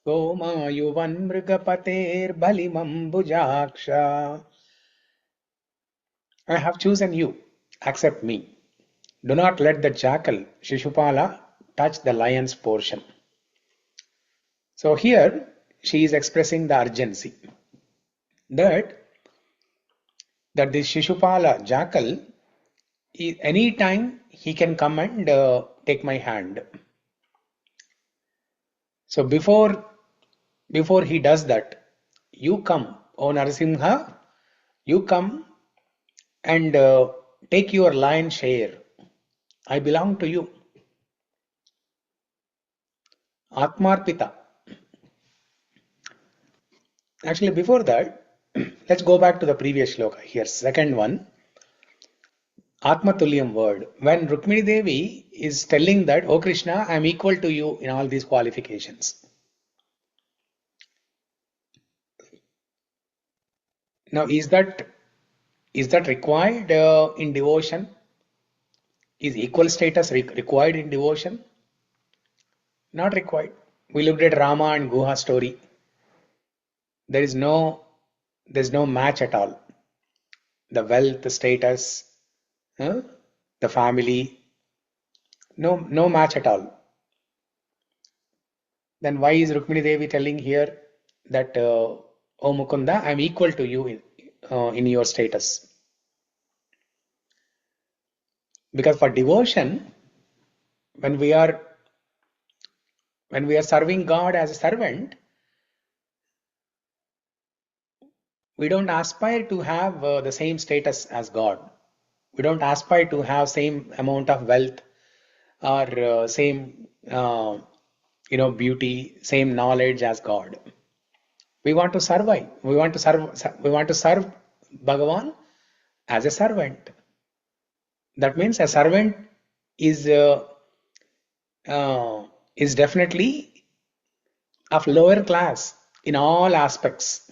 gomayuvan mrigapater balimam bhujaksha. I have chosen you, accept me. Do not let the jackal Shishupala touch the lion's portion. So here she is expressing the urgency that this Shishupala jackal, any time he can come and take my hand. So before he does that, you come, O Narasimha, you come and take your lion's share. I belong to you. Atmarpita. Actually, before that, let's go back to the previous shloka here, second one. Atmatulyam word. When Rukmini Devi is telling that, "Oh Krishna, I am equal to you in all these qualifications." Now, is that required in devotion? Is equal status required in devotion? Not required. We looked at Rama and Guha story. There's no match at all. The wealth, the status, the family, no match at all. Then why is Rukmini Devi telling here that, "O Mukunda, I am equal to you in your status"? Because for devotion, when we are serving God as a servant, we don't aspire to have the same status as God. We don't aspire to have same amount of wealth or same beauty, same knowledge as God. We want to survive. We want to serve Bhagavan as a servant. That means a servant is definitely of lower class in all aspects.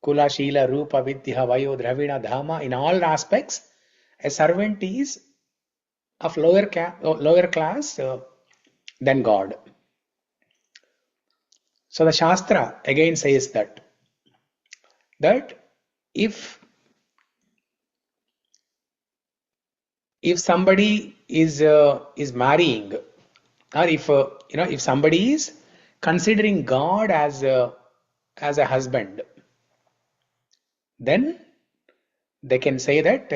Kula, Shila, Rupa, Vidya, Vayo, Dravina, Dhamma, in all aspects, a servant is of lower class than God. So the Shastra again says that if somebody is marrying, or if somebody is considering God as a husband, then they can say that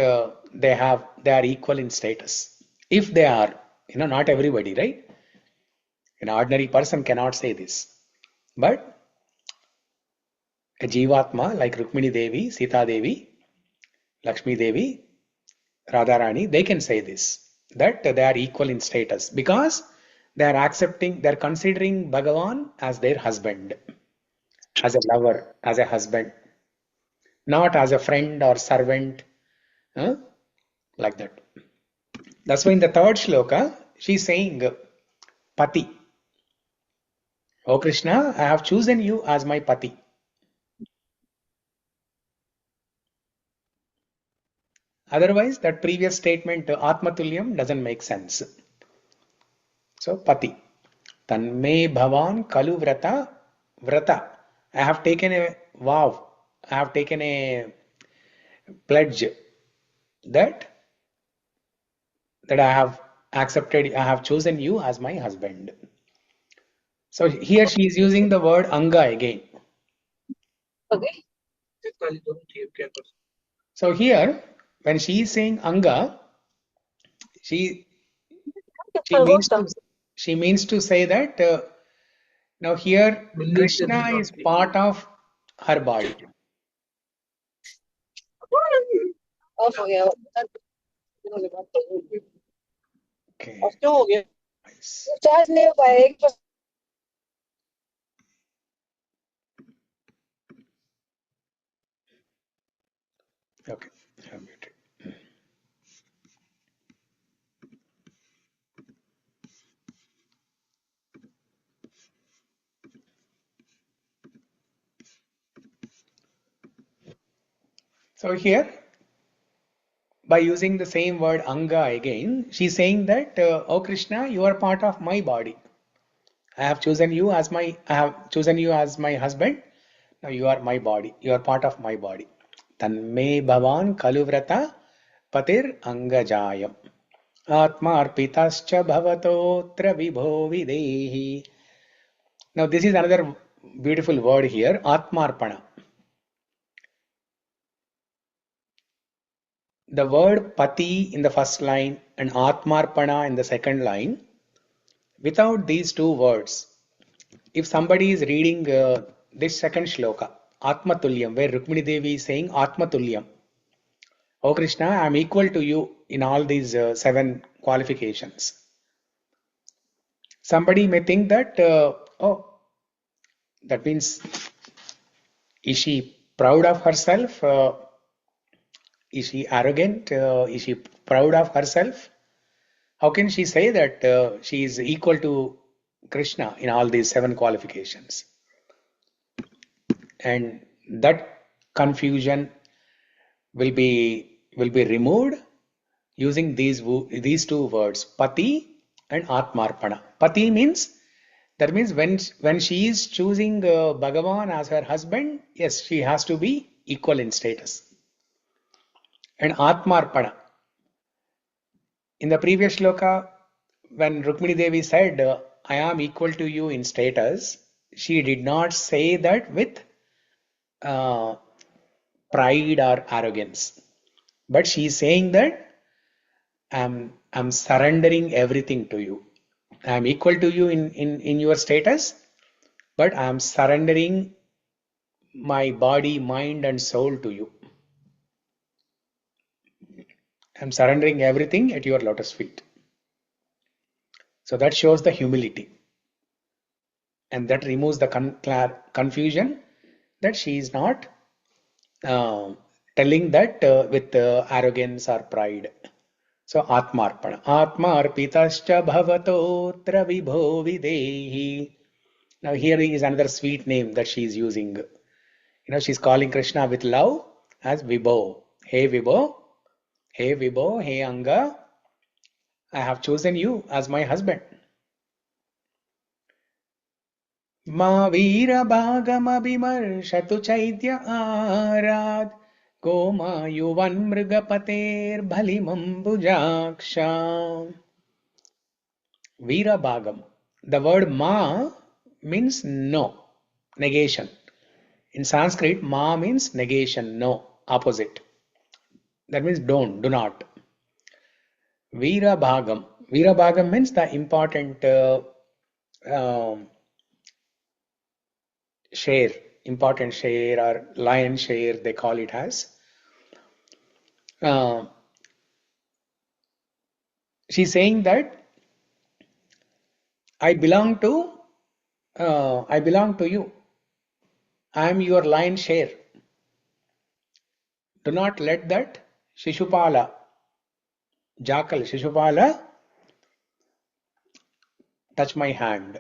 they are equal in status. If they are, not everybody, right? An ordinary person cannot say this, but a Jīvātma like Rukmini Devi, Sita Devi, Lakshmi Devi, Radharani, they can say this, that they are equal in status, because they are considering Bhagavan as their husband, as a lover, as a husband, not as a friend or servant, like that. That's why in the third shloka, she's saying, Pati. Oh Krishna, I have chosen you as my Pati. Otherwise, that previous statement, Atmatulyam, doesn't make sense. So, Pati. Tanme Bhavan Kalu Vrata. I have taken a vow. I have taken a pledge that I have accepted, I have chosen you as my husband. So here she is using the word Anga again. Okay. So here, when she is saying Anga, she means to say that now here Krishna is part of her body. Okay. Nice. Okay. I'm muted. So here, by using the same word Anga again, she's saying that, oh Krishna, you are part of my body. I have chosen you as my husband. Now you are my body. You are part of my body. Tanme bhavan kaluvrata patir angajayam. Atma arpitascha bhavatotra vibho videhi. Now this is another beautiful word here, Atmarpana. The word pati in the first line and Atmarpana in the second line. Without these two words, if somebody is reading this second shloka, Atmatulyam, where Rukmini Devi is saying Atmatulyam, "Oh Krishna, I am equal to you in all these 7 qualifications." Somebody may think that, oh, that means, is she proud of herself? Is she arrogant? Is she proud of herself? How can she say that she is equal to Krishna in all these 7 qualifications? And that confusion will be removed using these 2 words, Pati and Atmarpana. Pati means, that means when she is choosing Bhagavan as her husband, yes, she has to be equal in status. And Atmarpana, in the previous shloka, when Rukmini Devi said, I am equal to you in status, she did not say that with pride or arrogance. But she is saying that I'm surrendering everything to you. I'm equal to you in your status, but I'm surrendering my body, mind, and soul to you. I'm surrendering everything at your lotus feet. So that shows the humility. And that removes the confusion that she is not telling that with arrogance or pride. So Atmarpana. Atmarpitascha bhavatotra vibho videhi. Now here is another sweet name that she is using. She's calling Krishna with love as Vibho. Hey Vibho, hey Vibho, hey Anga, I have chosen you as my husband. Ma vira bhagama bimarshatu chaitya arad Goma yuvan mrigapater bhalimambujaksha. Vira bhagam. The word ma means no, negation. In Sanskrit, ma means negation, no, opposite. That means don't, do not. Vira bhagam. Vira bhagam means the important share, important share or lion share, they call it as. She's saying that I belong to you. I am your lion share. Do not let that Shishupala, jackal Shishupala, touch my hand.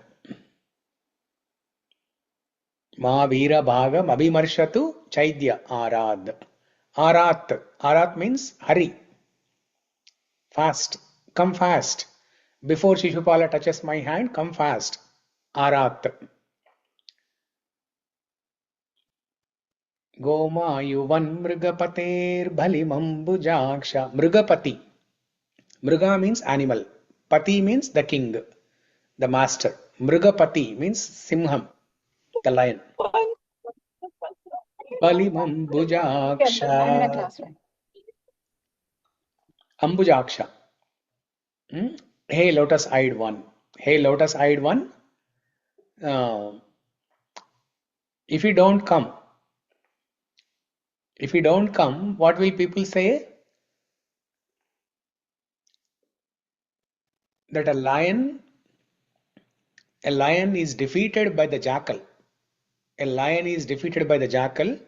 Ma vira bhagam abhimarshatu chaidya arad. Arat means hurry. Fast. Come fast. Before Shishupala touches my hand, come fast. Arat. Goma yuvan mrigapater bhalimambujaksha. Mrigapati. Mriga means animal. Pati means the king, the master. Mrigapati means Simham, the lion. Bhalimambujaksha. Ambujaksha. Hey, lotus-eyed one. Hey, lotus-eyed one. If you don't come, what will people say? That a lion is defeated by the jackal. A lion is defeated by the jackal,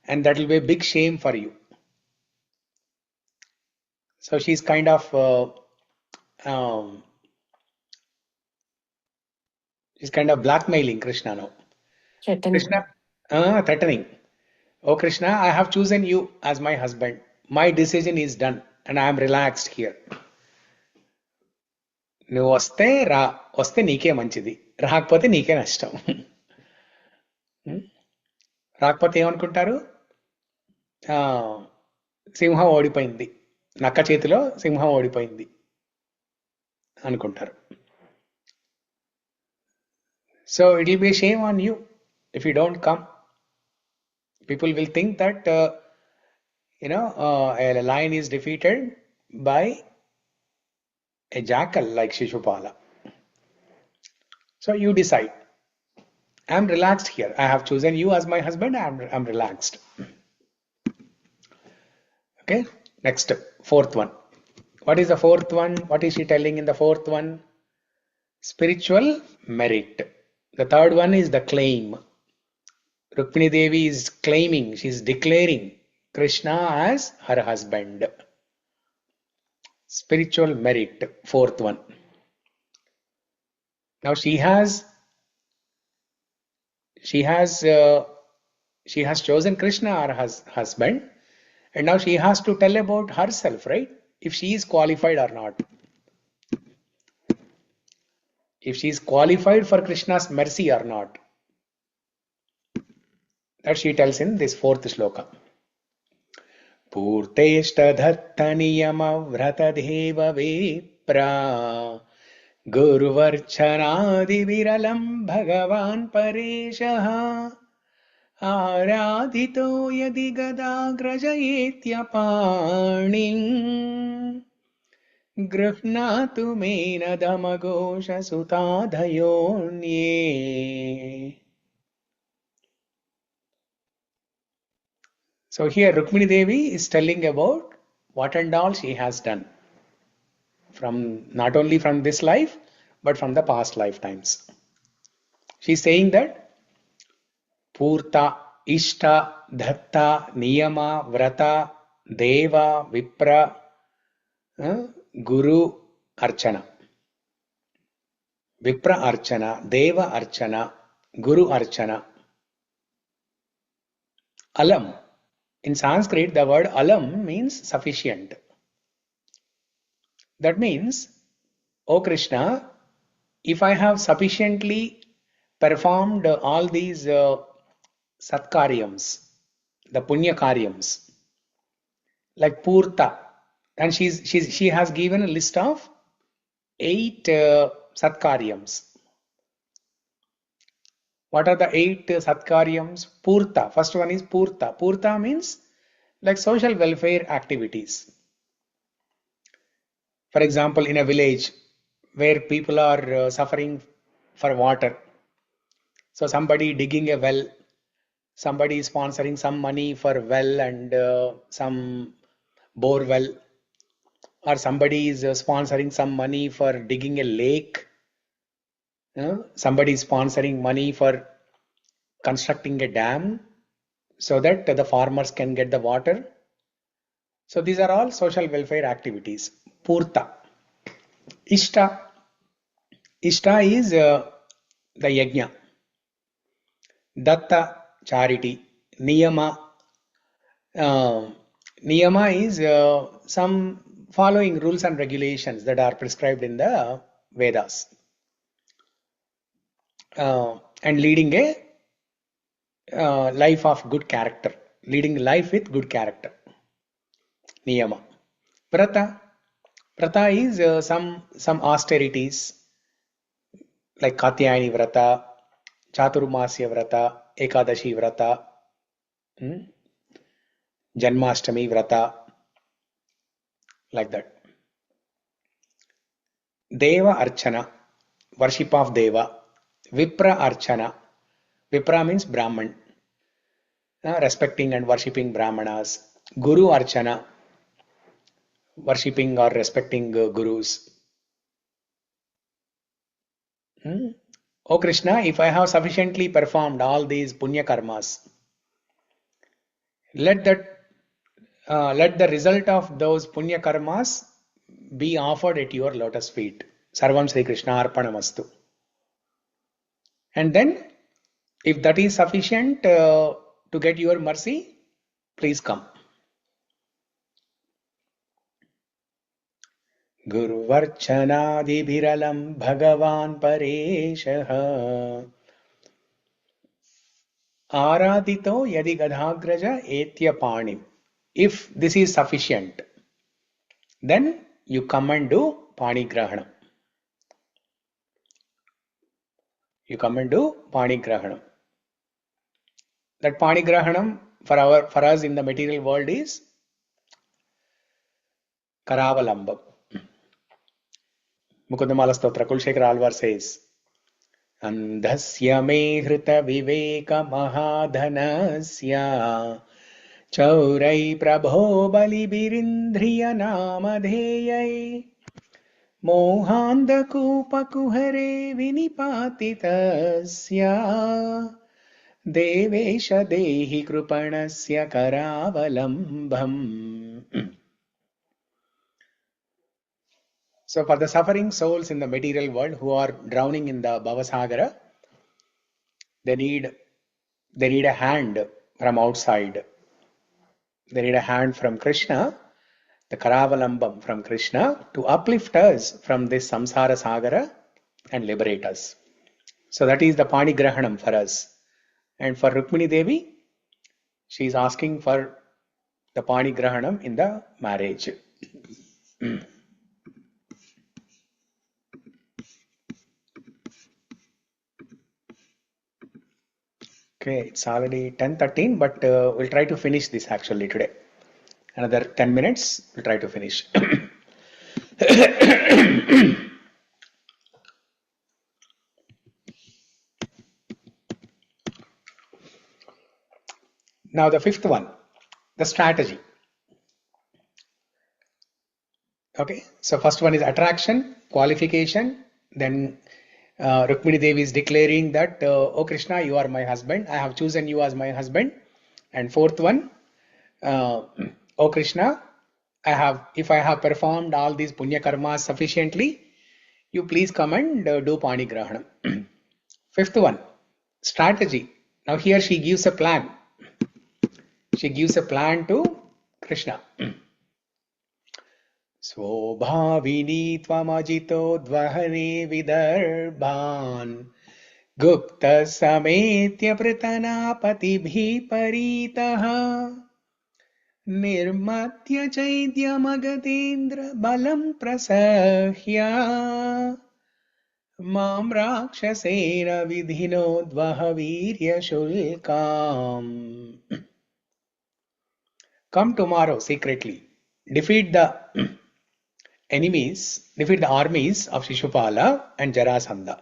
and that will be a big shame for you. So she's kind of blackmailing Krishna now. Krishna, threatening. Oh Krishna, I have chosen you as my husband. My decision is done, and I am relaxed here. నువ్వు వస్తే నీకే మంచిది, రాకపోతే నీకే నష్టం. రాకపోతే ఏమనుకుంటారు? సింహం ఓడిపోయింది, నక్క చేతిలో సింహం ఓడిపోయింది అనుకుంటారు. So it will be a shame on you if you don't come. People will think that a lion is defeated by a jackal like Shishupala. So you decide. I'm relaxed here. I have chosen you as my husband. I'm relaxed. Okay. Next, fourth one. What is the fourth one? What is she telling in the fourth one? Spiritual merit. The third one is the claim. Rukmini Devi is claiming, she is declaring Krishna as her husband. Spiritual merit, fourth one. Now she has chosen Krishna as her husband, and now she has to tell about herself, right? If she is qualified or not. If she is qualified for Krishna's mercy or not. That she tells in this fourth shloka. Purteshtadhattaniyama vratadheva vipra Gurvarchanadiviralam Bhagavan Pareshah Aradhito yadi gadagrajayetyapānim Gruhnatu mena damagosha sutadhayonye. So here Rukmini Devi is telling about what and all she has done. From not only from this life, but from the past lifetimes. She is saying that Purta, Ishta, Dhatta, Niyama, Vrata, Deva, Vipra, Guru, Archana. Vipra Archana, Deva Archana, Guru Archana. Alam. In Sanskrit, the word alam means sufficient. That means, O Krishna, if I have sufficiently performed all these satkaryams, the punya karyams, like Purta, and she has given a list of 8 satkaryams. What are the 8 satkaryams? Purta. First one is Purta. Purta means like social welfare activities. For example, in a village where people are suffering for water. So somebody digging a well, somebody is sponsoring some money for well and some bore well, or somebody is sponsoring some money for digging a lake. Somebody is sponsoring money for constructing a dam so that the farmers can get the water. So these are all social welfare activities. Purta. Ishta. Ishta is the yajna. Datta, charity. Niyama. Niyama is some following rules and regulations that are prescribed in the Vedas. And leading a life of good character. Leading life with good character. Niyama. Vrata. Vrata is some austerities like Katyayani Vrata, Chaturmasya Vrata, Ekadashi Vrata, Janmashtami Vrata, like that. Deva Archana, worship of Deva. Vipra Archana. Vipra means Brahman, respecting and worshipping Brahmanas. Guru Archana, worshipping or respecting gurus. O Krishna, if I have sufficiently performed all these punya karmas, let the result of those punya karmas be offered at your lotus feet. Sarvam Sri Krishna Arpanamastu. And then, if that is sufficient to get your mercy, please come. Guru Varchanadi Bhiralam Bhagavan Pareshah Aradito Yadi Gadhagraja Etya Panim. If this is sufficient, then you come and do Pani Grahanam. You come and do Pani Grahanam. That Pani Grahanam for us in the material world is Karavalambam. Mukundamala Stotra, Kulshekara Alvar says, Andhasya me hrita viveka mahadhanasya chaurai prabho bali birindriya namadheyai mohandakupakuhare vinipatitasya devesha dehi krupanasya karavalambham. So for the suffering souls in the material world who are drowning in the Bhavasagara, they need a hand from outside. They need a hand from Krishna, the Karavalambam from Krishna, to uplift us from this samsara sagara and liberate us. So that is the Pani Grahanam for us. And for Rukmini Devi, she is asking for the Pani Grahanam in the marriage. Okay, it's already 10:13, but we'll try to finish this actually today. Another 10 minutes, we'll try to finish. Now the fifth one, the strategy. Okay, so first one is attraction, qualification, then Rukmini Devi is declaring that, oh Krishna, you are my husband. I have chosen you as my husband. And fourth one, oh Krishna, if I have performed all these punya karmas sufficiently, you please come and do Pani Grahanam. Fifth one, strategy. Now here she gives a plan. She gives a plan to Krishna. Svobhavini tvamajito dvahane vidarbhan Gupta sametya pratanapati bhi paritaha Nirmatya chaidya magatendra balam prasahya Mam rakshasena vidhino dvahavirya shulkam. Come tomorrow secretly, defeat the armies of Shishupala and Jarasandha.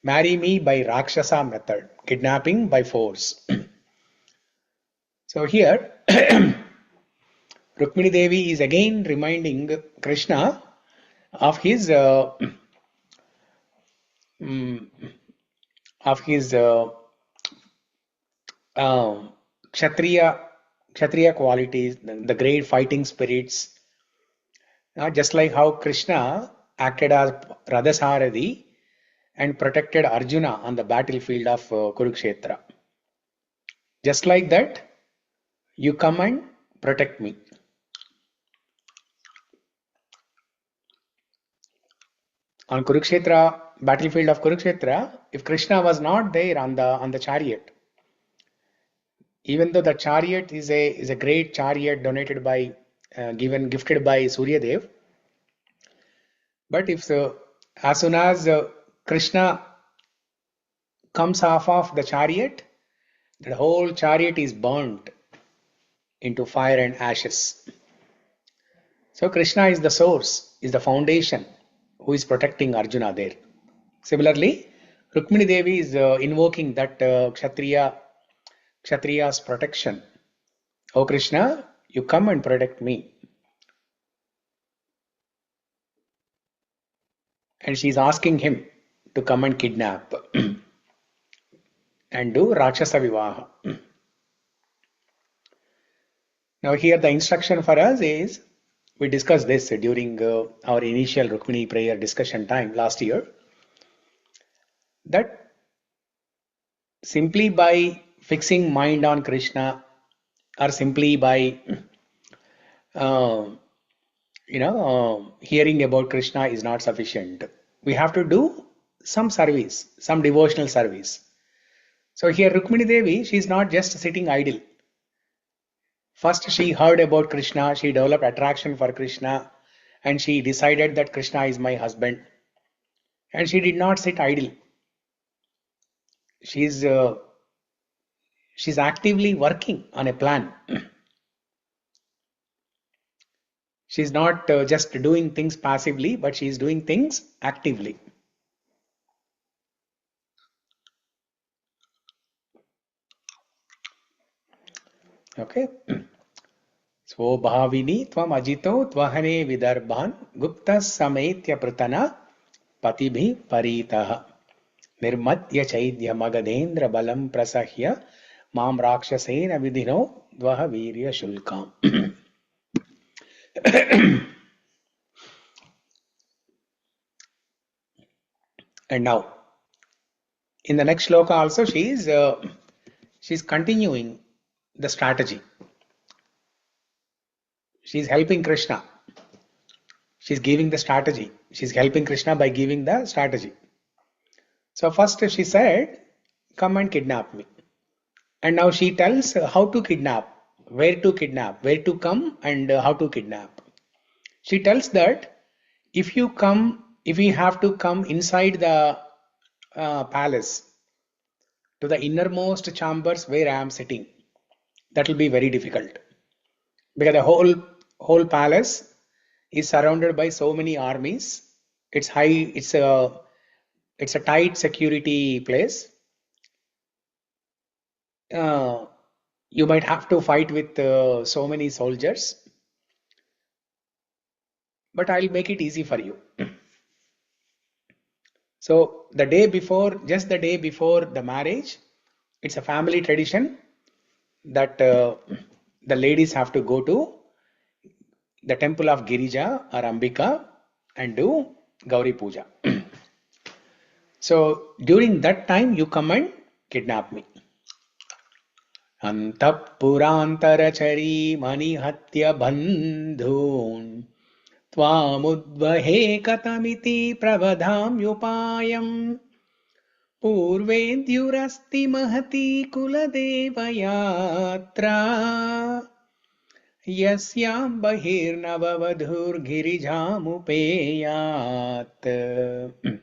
Marry me by Rakshasa method, kidnapping by force. So here, Rukmini Devi is again reminding Krishna of his Kshatriya qualities, the great fighting spirits. Just like how Krishna acted as Radhasarathi and protected Arjuna on the battlefield of Kurukshetra. Just like that, you come and protect me. On Kurukshetra, battlefield of Kurukshetra, if Krishna was not there on the chariot, even though the chariot is a great chariot donated by gifted by Surya Dev, but if as soon as Krishna comes off of the chariot, the whole chariot is burnt into fire and ashes. So Krishna is the source, is the foundation who is protecting Arjuna there. Similarly, Rukmini Devi is invoking that Kshatriya's protection. Oh Krishna, you come and protect me. And she is asking him to come and kidnap and do Rakshasa Vivaha. Now here the instruction for us is, we discussed this during our initial Rukmini prayer discussion time last year, that simply by fixing mind on Krishna or simply by hearing about Krishna is not sufficient. We have to do some service, some devotional service. So here Rukmini Devi, she is not just sitting idle. First she heard about Krishna, she developed attraction for Krishna, and she decided that Krishna is my husband. And she did not sit idle. She's actively working on a plan. She's not just doing things passively, but she's doing things actively. Okay. Svobhavini tvam ajito tvahane vidarbhan gupta sametya pratana patibhi paritaha nirmadya chaidya magadendra balam prasahya mam rakshasena vidhino dvaha virya shulkam. And now, in the next shloka also, she's continuing the strategy. She's helping Krishna. She's giving the strategy. She's helping Krishna by giving the strategy. So first she said, come and kidnap me. And now she tells how to kidnap, where to come and how to kidnap. She tells that if we have to come inside the palace to the innermost chambers where I am sitting, that will be very difficult. Because the whole palace is surrounded by so many armies. It's a tight security place. You might have to fight with so many soldiers, but I'll make it easy for you. So just the day before the marriage, it's a family tradition that the ladies have to go to the temple of Girija or Ambika and do Gauri Puja. So during that time, you come and kidnap me. Antapurantara manihatya bandhun tvamudvahe katamiti pravadham yupayam purvedyurasti mahati kuladevayatra yasyam bahirnavavadhur girijamupeyat.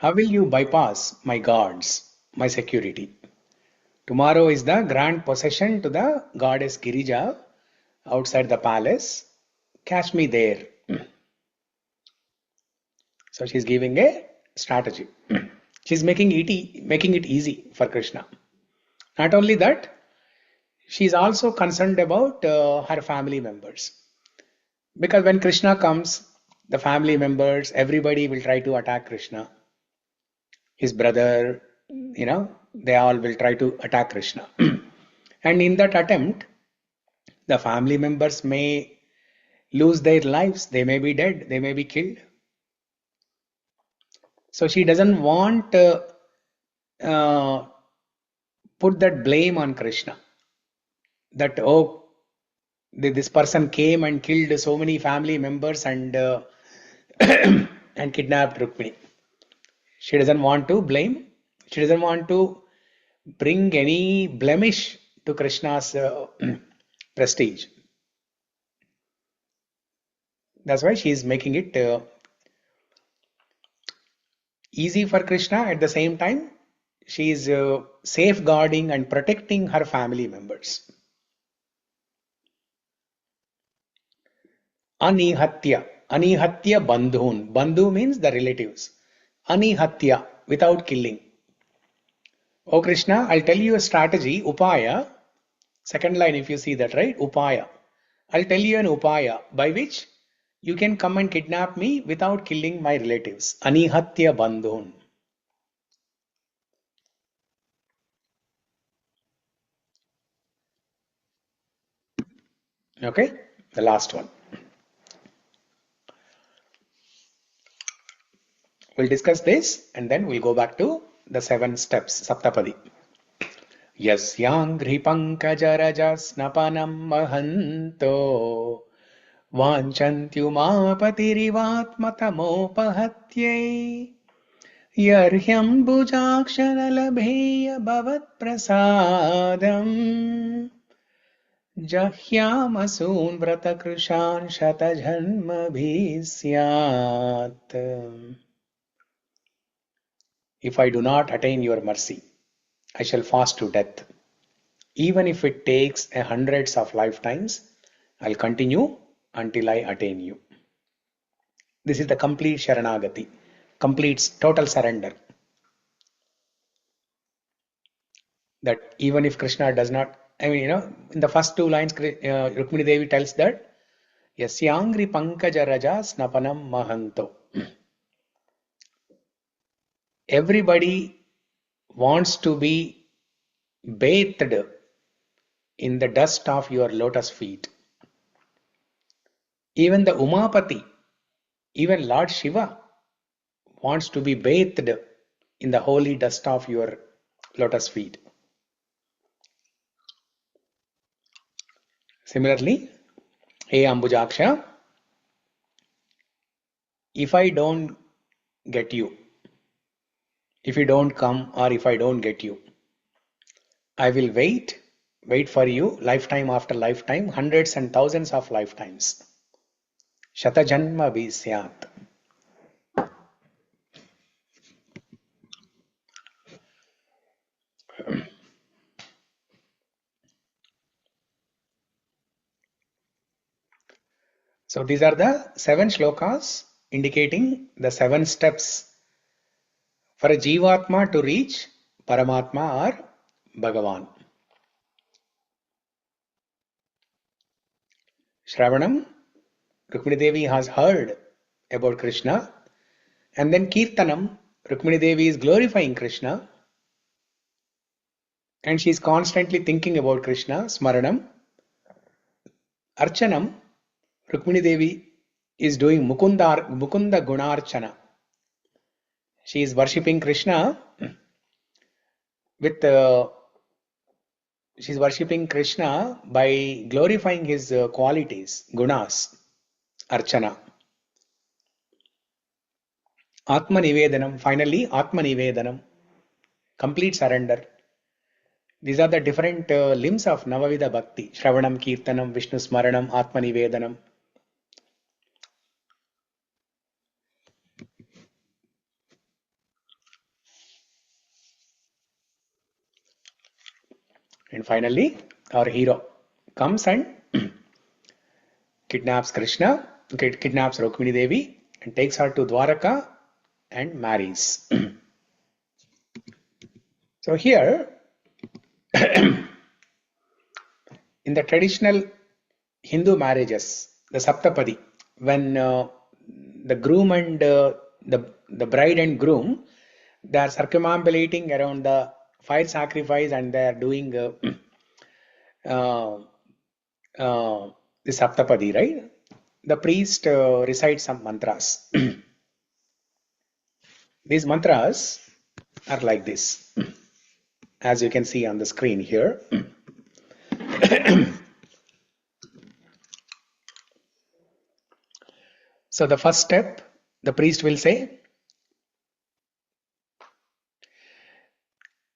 How will you bypass my guards, my security? Tomorrow is the grand procession to the goddess Girija outside the palace. Catch me there. So she's giving a strategy. She's making it easy for Krishna. Not only that, she's also concerned about her family members. Because when Krishna comes, the family members, everybody will try to attack Krishna. His brother, they all will try to attack Krishna. And in that attempt, the family members may lose their lives. They may be dead. They may be killed. So she doesn't want to put that blame on Krishna. That, this person came and killed so many family members and and kidnapped Rukmini. She doesn't want to blame. She doesn't want to bring any blemish to Krishna's prestige. That's why she is making it easy for Krishna. At the same time, she is safeguarding and protecting her family members. Anihatya bandhun. Bandhu means the relatives. Anihatya, without killing. Oh Krishna, I'll tell you a strategy, upaya. Second line, if you see that, right? Upaya. I'll tell you an upaya by which you can come and kidnap me without killing my relatives. Anihatya bandhun. Okay, the last one. We'll discuss this and then we'll go back to the 7 steps, Saptapadī. Yasyang ghripankajaraja snapanam mahanto vanchantyumapatirivātmatamopahatyai yarhyam bhujakshanalabheya bhavat prasadam jahyamasūn vratakrishan shatajanmabhisyat. If I do not attain your mercy, I shall fast to death. Even if it takes hundreds of lifetimes, I'll continue until I attain you. This is the complete Śaraṇāgati, complete total surrender. That even if Krishna does not, in the first two lines, Rukmini Devi tells that, Yasyangri pankaja raja snapanam mahanto. Everybody wants to be bathed in the dust of your lotus feet. Even the Umapati, even Lord Shiva wants to be bathed in the holy dust of your lotus feet. Similarly, hey Ambujaksha, if I don't get you, if you don't come, or if I don't get you, I will wait for you lifetime after lifetime, hundreds and thousands of lifetimes. Shatajanma bhi syat. So these are the 7 shlokas indicating the 7 steps for a Jīvātma to reach Paramātma or Bhagavan. Shravanam, Rukmini Devi has heard about Krishna, and then Kirtanam, Rukmini Devi is glorifying Krishna, and she is constantly thinking about Krishna. Smaranam, Archanam, Rukmini Devi is doing Mukunda Gunarchana. She is worshipping Krishna with she is worshipping Krishna by glorifying his qualities, gunas, Archana. Atma Nivedanam, finally Atma Nivedanam, complete surrender. These are the different limbs of Navavida Bhakti: Shravanam, Kirtanam, Vishnu Smaranam, Atma Nivedanam. And finally, our hero comes and kidnaps Rukmini Devi and takes her to Dwaraka and marries. So here, in the traditional Hindu marriages, the Saptapadī, when the groom and the bride and groom, they are circumambulating around the fire sacrifice, and they are doing the Saptapadī, right? The priest recites some mantras. These mantras are like this, as you can see on the screen here. So the first step, the priest will say,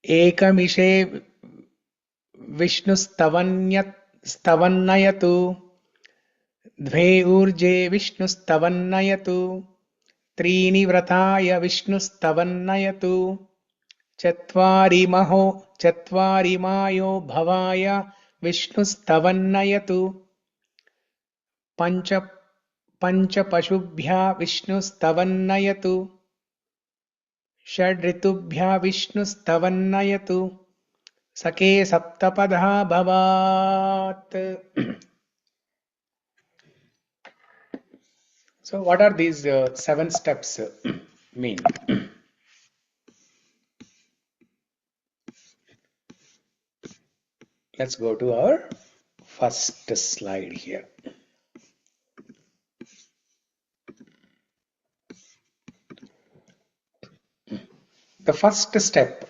Ekamishe Vishnu stavannayatu, Dve urje Vishnu stavannayatu, Trini vrataya Vishnu stavannayatu, Chatvari mayo bhavaya Vishnu stavannayatu, Pancha pashubhya Vishnu stavannayatu, Shad ritubhya Vishnu stavannayatu, Sake saptapadha bhavat. So what are these 7 steps mean? Let's go to our first slide here. The first step,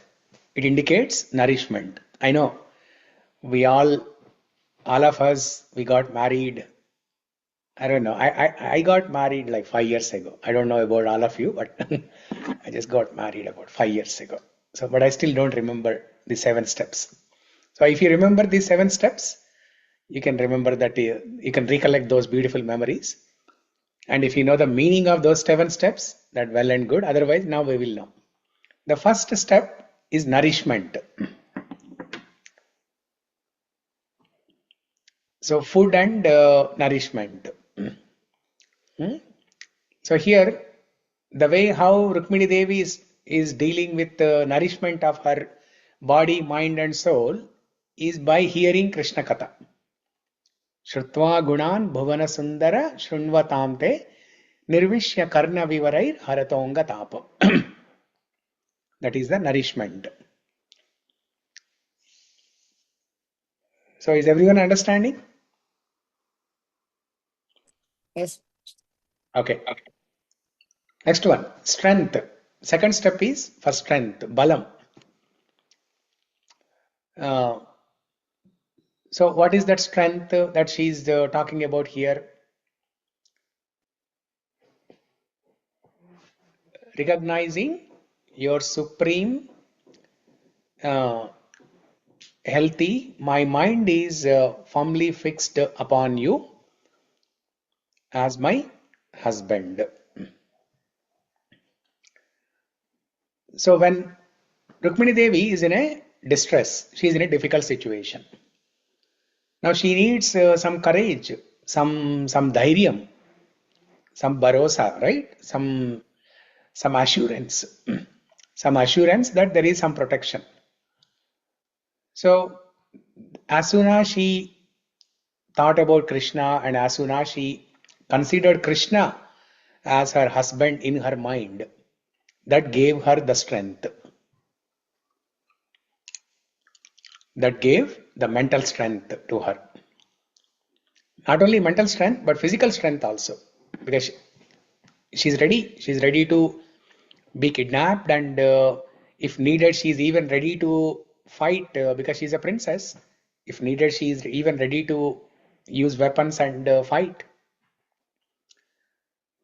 it indicates nourishment. I know we all of us, we got married. I don't know. I got married like 5 years ago. I don't know about all of you, but I just got married about 5 years ago. So, but I still don't remember the 7 steps. So if you remember these 7 steps, you can remember that you can recollect those beautiful memories. And if you know the meaning of those 7 steps, that well and good. Otherwise, now we will know. The first step is nourishment. So food and nourishment. Hmm? So here, the way how Rukmini Devi is dealing with the nourishment of her body, mind and soul is by hearing Krishna Katha. Shrutva gunan bhuvana sundara shrunvatam te nirvishya karna vivarair haratonga tapa. That is the nourishment. So is everyone understanding? Yes. Okay. Next one, strength. Second step is for strength, balam. So what is that strength that she is talking about here? Recognizing your supreme healthy, my mind is firmly fixed upon you as my husband. So when Rukmini Devi is in a distress, she is in a difficult situation. Now she needs some courage, some dhairyam, some bharosa, right? Some assurance, some assurance that there is some protection. So as soon as she thought about Krishna and as soon as she considered Krishna as her husband in her mind, that gave her the strength. That gave the mental strength to her. Not only mental strength, but physical strength also. Because she's ready to be kidnapped, and if needed, she's even ready to fight because she's a princess. If needed, she is even ready to use weapons and fight.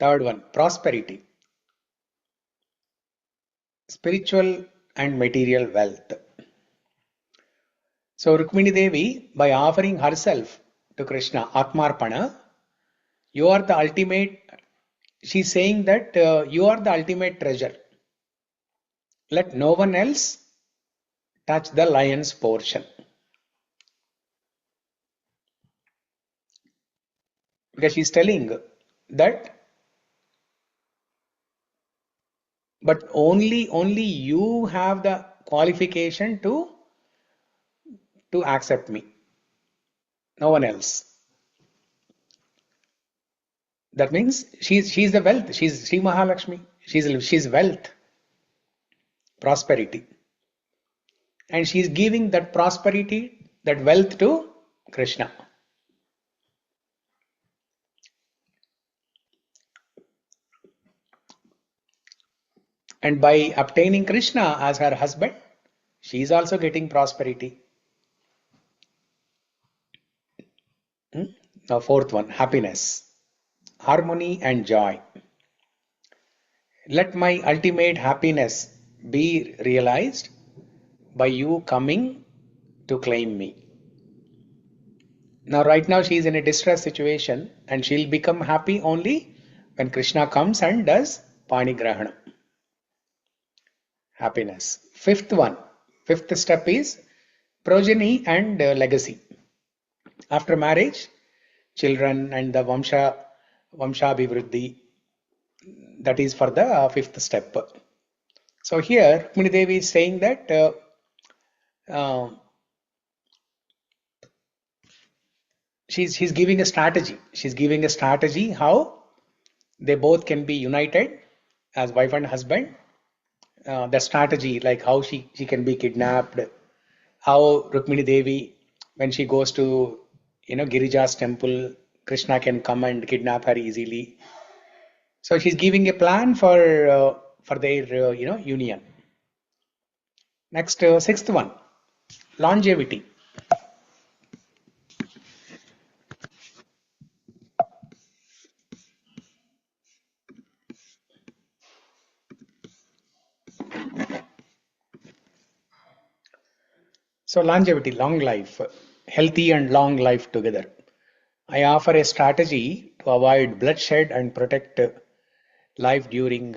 Third one, prosperity. Spiritual and material wealth. So Rukmini Devi, by offering herself to Krishna, Atmarpana, you are the ultimate, she's saying that you are the ultimate treasure. Let no one else touch the lion's portion. Because she's telling that, but only you have the qualification to accept me. No one else. That means she's the wealth. She's Sri Mahalakshmi. She's wealth, prosperity. And she's giving that prosperity, that wealth to Krishna. And by obtaining Krishna as her husband, she is also getting prosperity. Now, fourth one, happiness, harmony and joy. Let my ultimate happiness be realized by you coming to claim me. Now, right now, she is in a distress situation and she'll become happy only when Krishna comes and does Panigrahana. Happiness. Fifth step is progeny and legacy. After marriage, children and the Vamshabhivruddhi, that is for the fifth step. So here, Rukmini Devi is saying that she's giving a strategy. She's giving a strategy how they both can be united as wife and husband. The strategy, like how she can be kidnapped, how Rukmini Devi, when she goes to Girija's temple, Krishna can come and kidnap her easily. So she's giving a plan for their union. Next, sixth one, longevity. So longevity, long life, healthy and long life together. I offer a strategy to avoid bloodshed and protect life during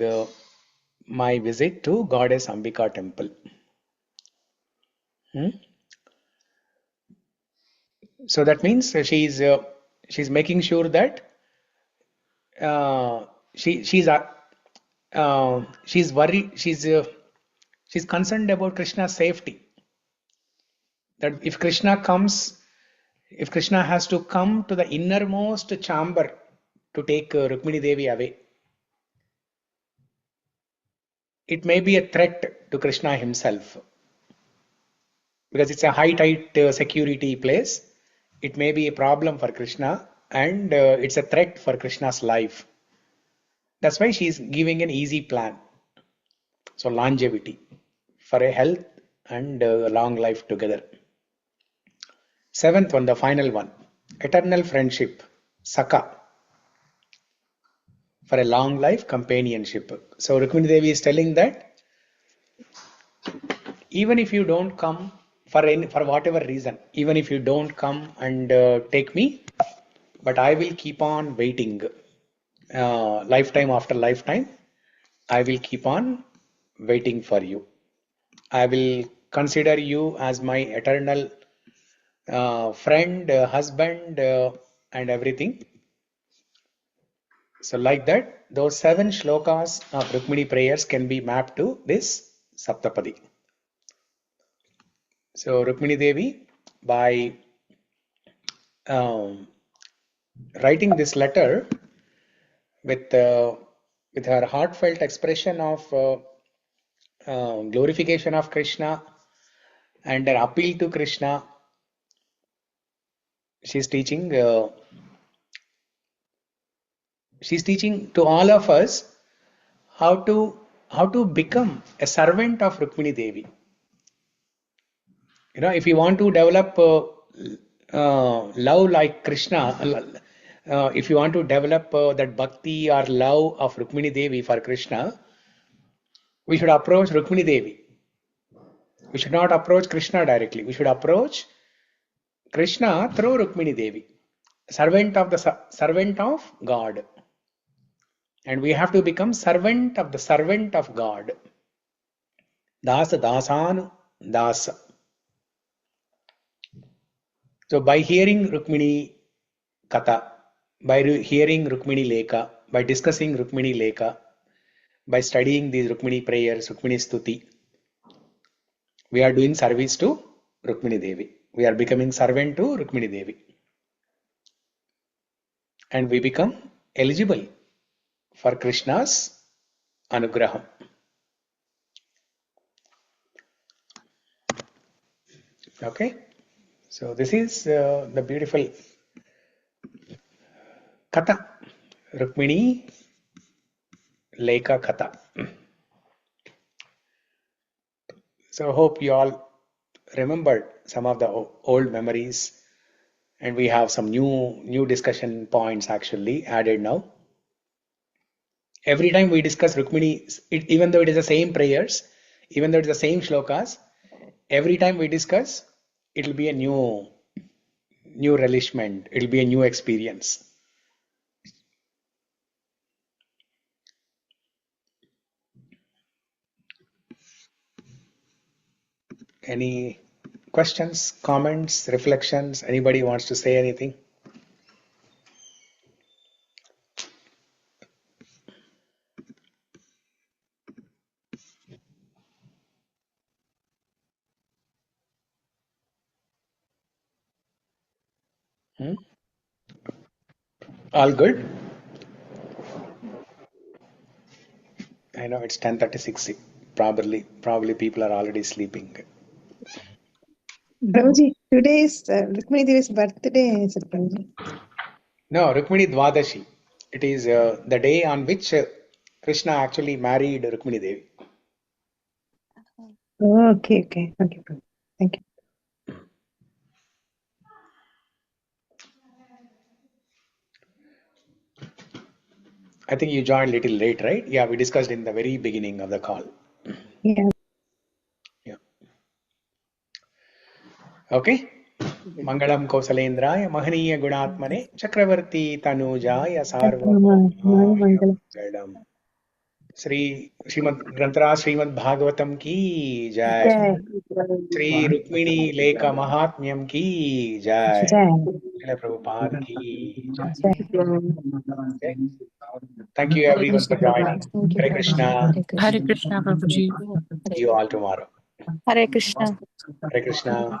my visit to Goddess Ambika temple. So that means she's making sure that she's worried, she's concerned about Krishna's safety. That if Krishna has to come to the innermost chamber to take Rukmini Devi away, it may be a threat to Krishna himself, because it's a high tight security place. It may be a problem for Krishna, and it's a threat for Krishna's life. That's why she's giving an easy plan. So longevity, for a health and long life together. Seventh one, the final one, eternal friendship, Saka, for a long life companionship. So Rukmini Devi is telling that even if you don't come for whatever reason, even if you don't come and take me, but I will keep on waiting, lifetime after lifetime, I will keep on waiting for you. I will consider you as my eternal friend, husband, and everything. So like that, those 7 shlokas of Rukmini prayers can be mapped to this Saptapadī. So Rukmini Devi, by writing this letter with her heartfelt expression of glorification of Krishna and her appeal to Krishna, she's teaching to all of us how to become a servant of Rukmini Devi. If you want to develop love like Krishna, if you want to develop that bhakti or love of Rukmini Devi for Krishna, we should approach Rukmini Devi. We should not approach Krishna directly. We should approach Krishna through Rukmini Devi, servant of God. And we have to become servant of the servant of God. Dasa dasanu dasa. So by hearing Rukmini Katha, by hearing Rukmini Lekha, by discussing Rukmini Lekha, by studying these Rukmini prayers, Rukmini Stuti, we are doing service to Rukmini Devi. We are becoming servant to Rukmini Devi. And we become eligible for Krishna's anugraham. Okay? So this is the beautiful Katha, Rukmini Lekha Katha. So hope you all remembered some of the old memories, and we have some new discussion points actually added now. Every time we discuss Rukmini, even though it is the same prayers, even though it is the same shlokas, every time we discuss, it will be a new relishment, it will be a new experience. Any questions, comments, reflections? Anybody wants to say anything? All good? I know it's 10:36. Probably people are already sleeping. Prabhuji, today is Rukmini Devi's birthday, is it, Prabhuji? No, Rukmini Dvadashi. It is the day on which Krishna actually married Rukmini Devi. Oh, okay, Prabhuji. Thank you. I think you joined a little late, right? Yeah, we discussed in the very beginning of the call. Yeah. Yeah. Okay. Mangalam Kausalendraya Mahaniya Gunatmane Chakravarti Tanujaya Sarvabhaumaya Mangalam. ग्रंथराज श्रीमद्-भागवतम की जय। श्री रुक्मिणी लेख महात्म्यम की जय। श्रील प्रभुपाद की जय। Thank you everyone for joining. Hare Krishna. Hare Krishna, Prabhuji. See you all tomorrow. Hare Krishna. Hare Krishna.